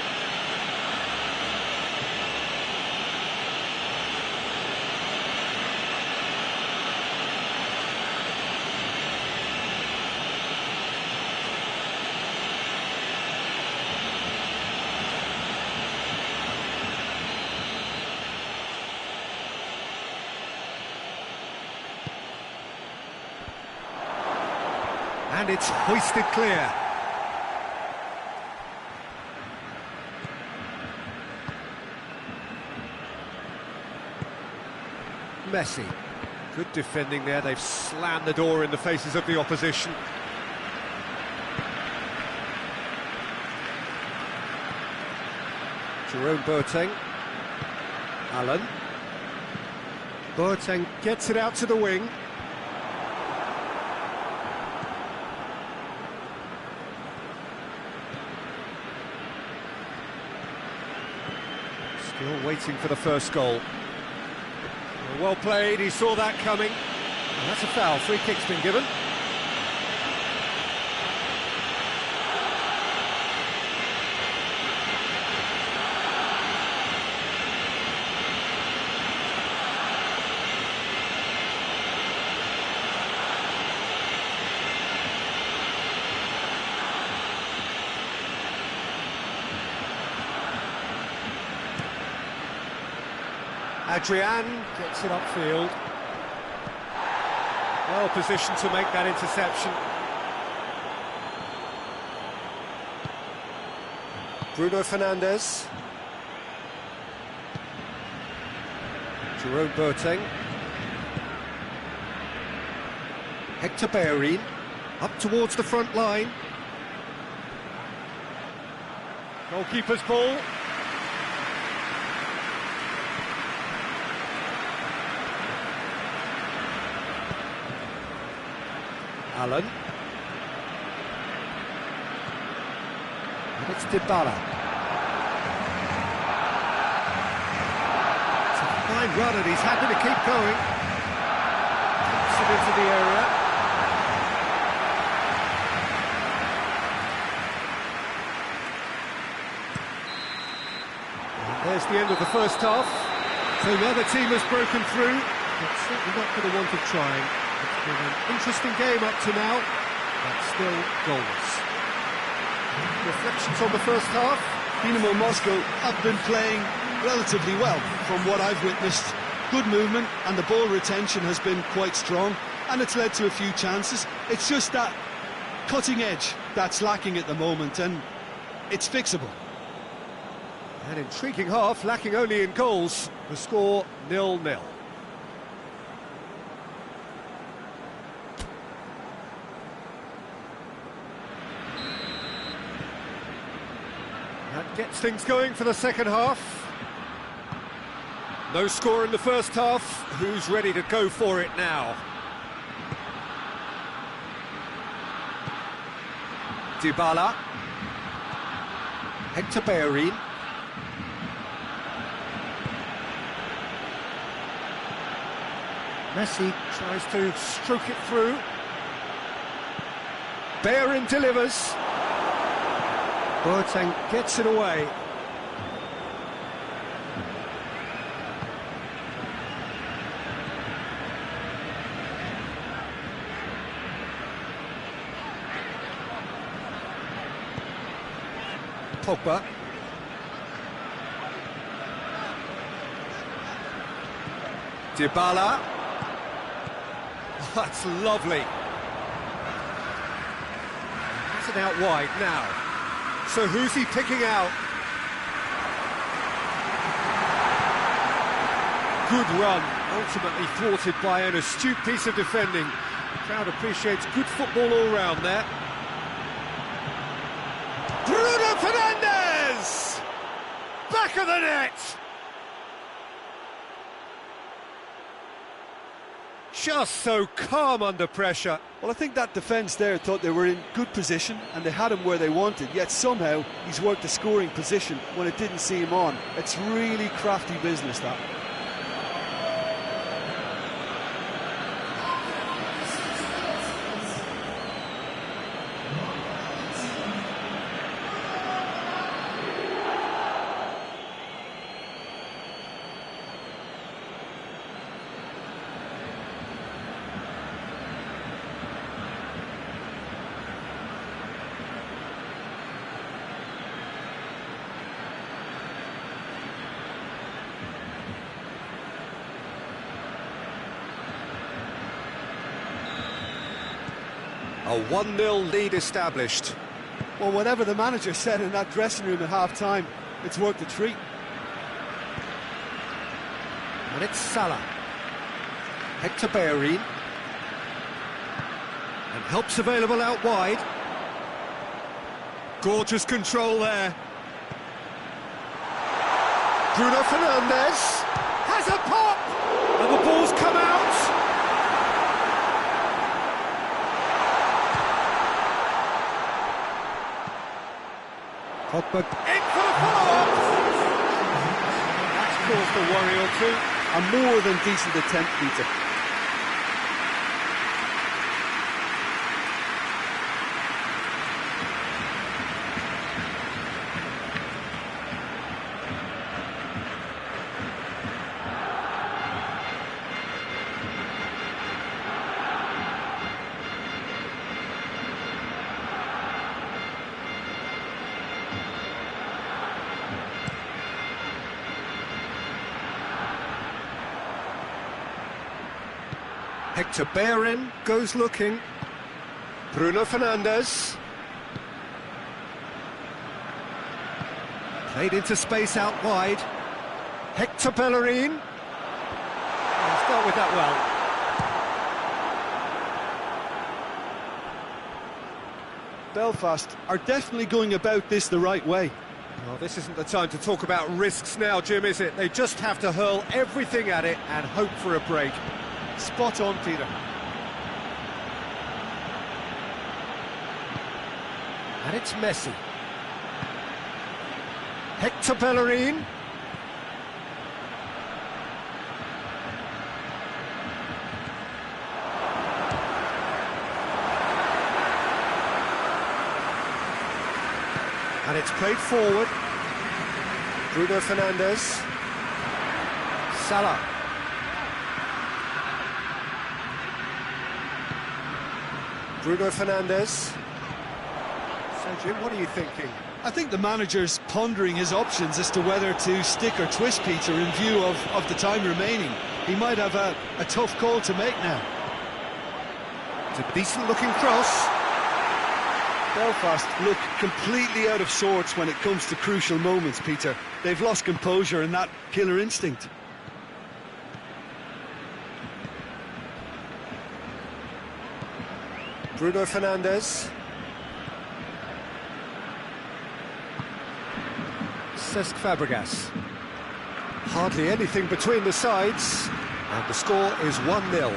And it's hoisted clear. Messi. Good defending there, they've slammed the door in the faces of the opposition. Jerome Boateng. Allen. Boateng gets it out to the wing. Still waiting for the first goal. Well played, he saw that coming. And that's a foul, free kick's been given. Adrian gets it upfield. Well positioned to make that interception. Bruno Fernandes. Jerome Boateng. Hector Bellerin. Up towards the front line. Goalkeeper's ball. Allen. And it's Dybala. It's a fine run and he's happy to keep going. Taps it into the area. And there's the end of the first half. So the other team has broken through, but certainly not for the want of trying. It's been an interesting game up to now, but still goals. Reflections on the first half? Dynamo Moscow have been playing relatively well from what I've witnessed. Good movement and the ball retention has been quite strong and it's led to a few chances. It's just that cutting edge that's lacking at the moment and it's fixable. An intriguing half, lacking only in goals. The score 0-0. That gets things going for the second half. No score in the first half. Who's ready to go for it now? Dybala. Hector Bellerin. Messi tries to stroke it through. Bellerin delivers. Boateng gets it away. Pogba. Dybala. That's lovely. That's it out wide now. So who's he picking out? Good run, ultimately thwarted by an astute piece of defending. The crowd appreciates good football all round there. Bruno Fernandes! Back of the net! Just so calm under pressure. Well, I think that defence there thought they were in good position and they had him where they wanted, yet somehow he's worked a scoring position when it didn't see him on. It's really crafty business, that. A 1-0 lead established. Well, whatever the manager said in that dressing room at half-time, it's worked a treat. And it's Salah. Hector Bellerin. And help's available out wide. Gorgeous control there. Bruno Fernandes has a pop! And the ball's come out! Pogba in for the follow-up! That's caused a worry or two. A more than decent attempt, Peter. Hector Bellerin goes looking. Bruno Fernandes. Played into space out wide. Hector Bellerin. He's dealt with that well. Belfast are definitely going about this the right way. Well, this isn't the time to talk about risks now, Jim, is it? They just have to hurl everything at it and hope for a break. Spot on, Peter. And it's Messi. Hector Bellerin. And it's played forward. Bruno Fernandes. Salah. Bruno Fernandes. So, Jim, what are you thinking? I think the manager's pondering his options as to whether to stick or twist, Peter, in view of the time remaining. He might have a tough call to make now. It's a decent-looking cross. Belfast look completely out of sorts when it comes to crucial moments, Peter. They've lost composure and that killer instinct. Bruno Fernandes. Cesc Fabregas. Hardly anything between the sides, and the score is 1-0.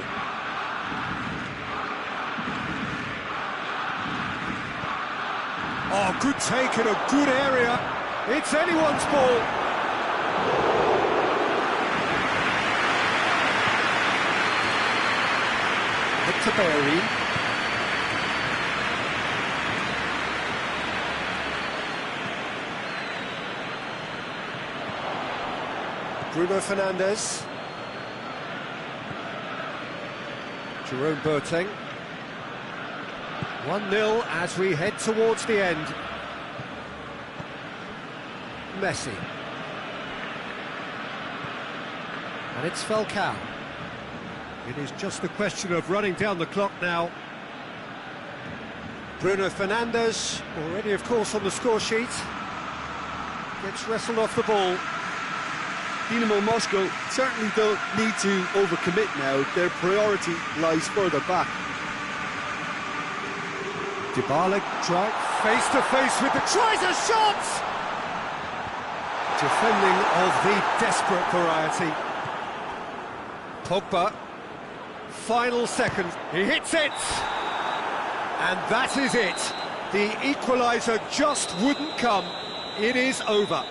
Oh, good take in a good area. It's anyone's ball. Hector Bellerin. Bruno Fernandes. Jerome Boateng. 1-0 as we head towards the end. Messi. And it's Falcao. It is just a question of running down the clock now. Bruno Fernandes, already of course on the score sheet. Gets wrestled off the ball. Dynamo Moscow certainly don't need to overcommit now. Their priority lies further back. Dybala tries face to face with the tries a shot! Defending of the desperate variety. Pogba, final second, he hits it! And that is it. The equaliser just wouldn't come. It is over.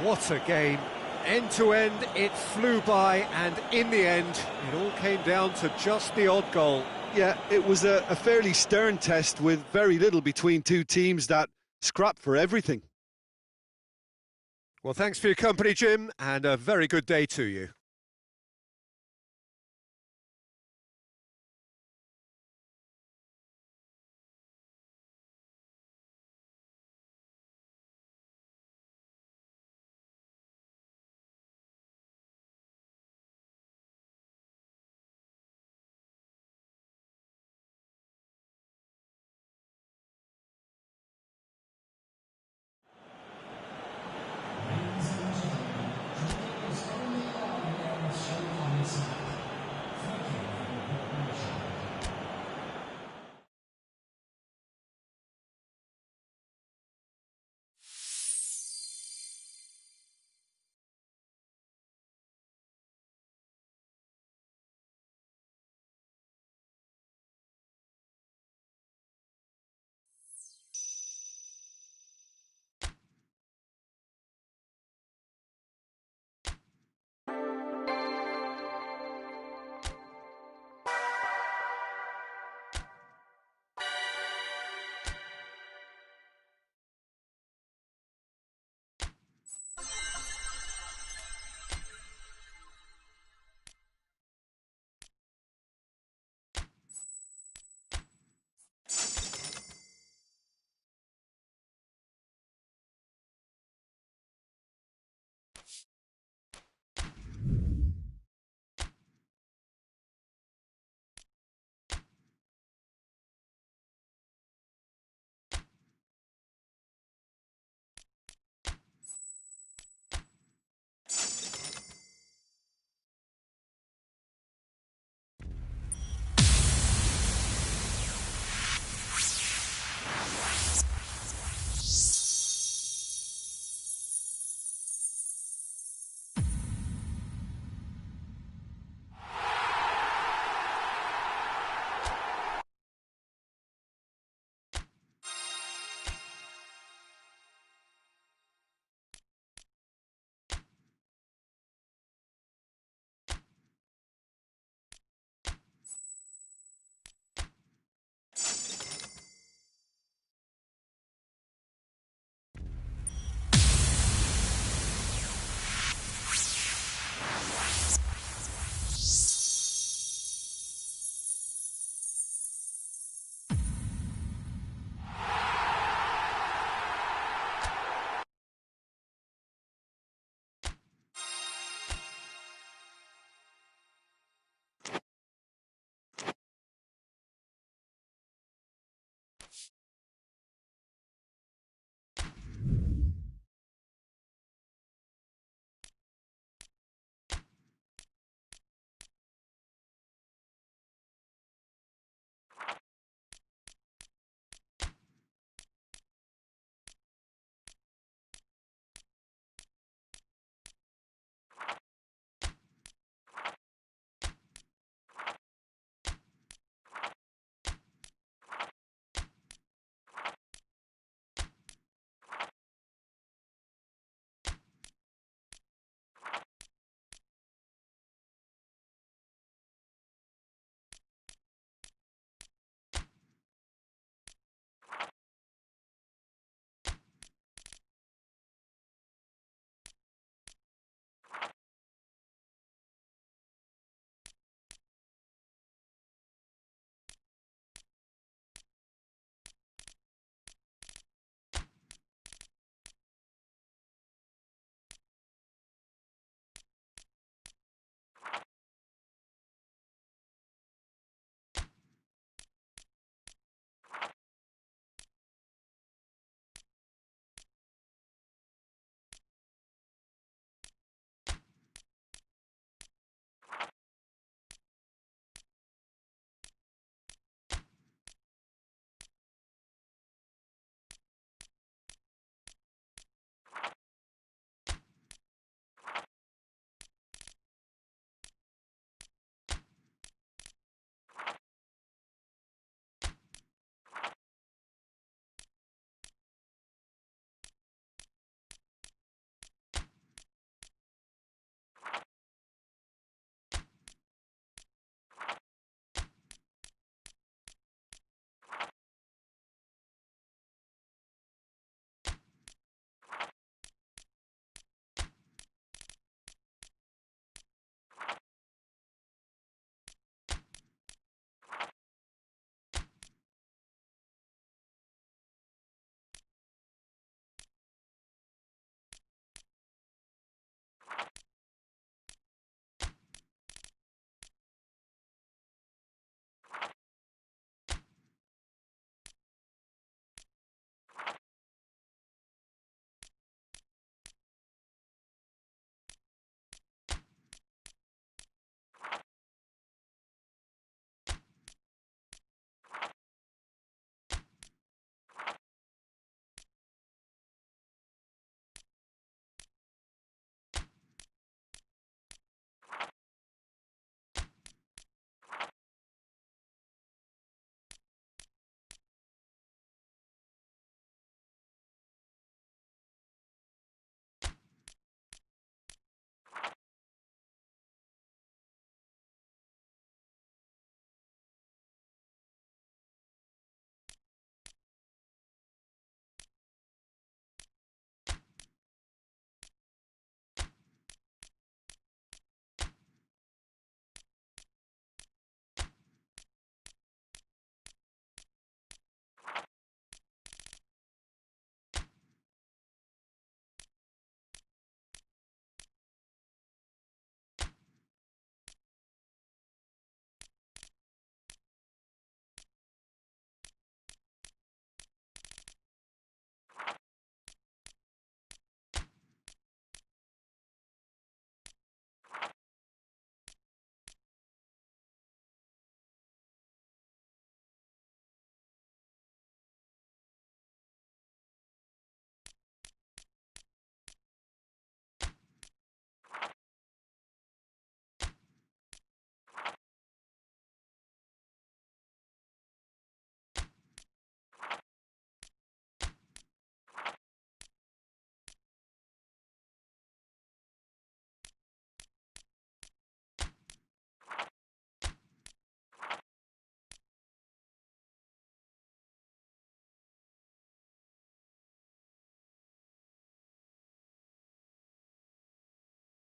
What a game. End to end, it flew by, and in the end, it all came down to just the odd goal. Yeah, it was a fairly stern test with very little between two teams that scrapped for everything. Well, thanks for your company, Jim, and a very good day to you.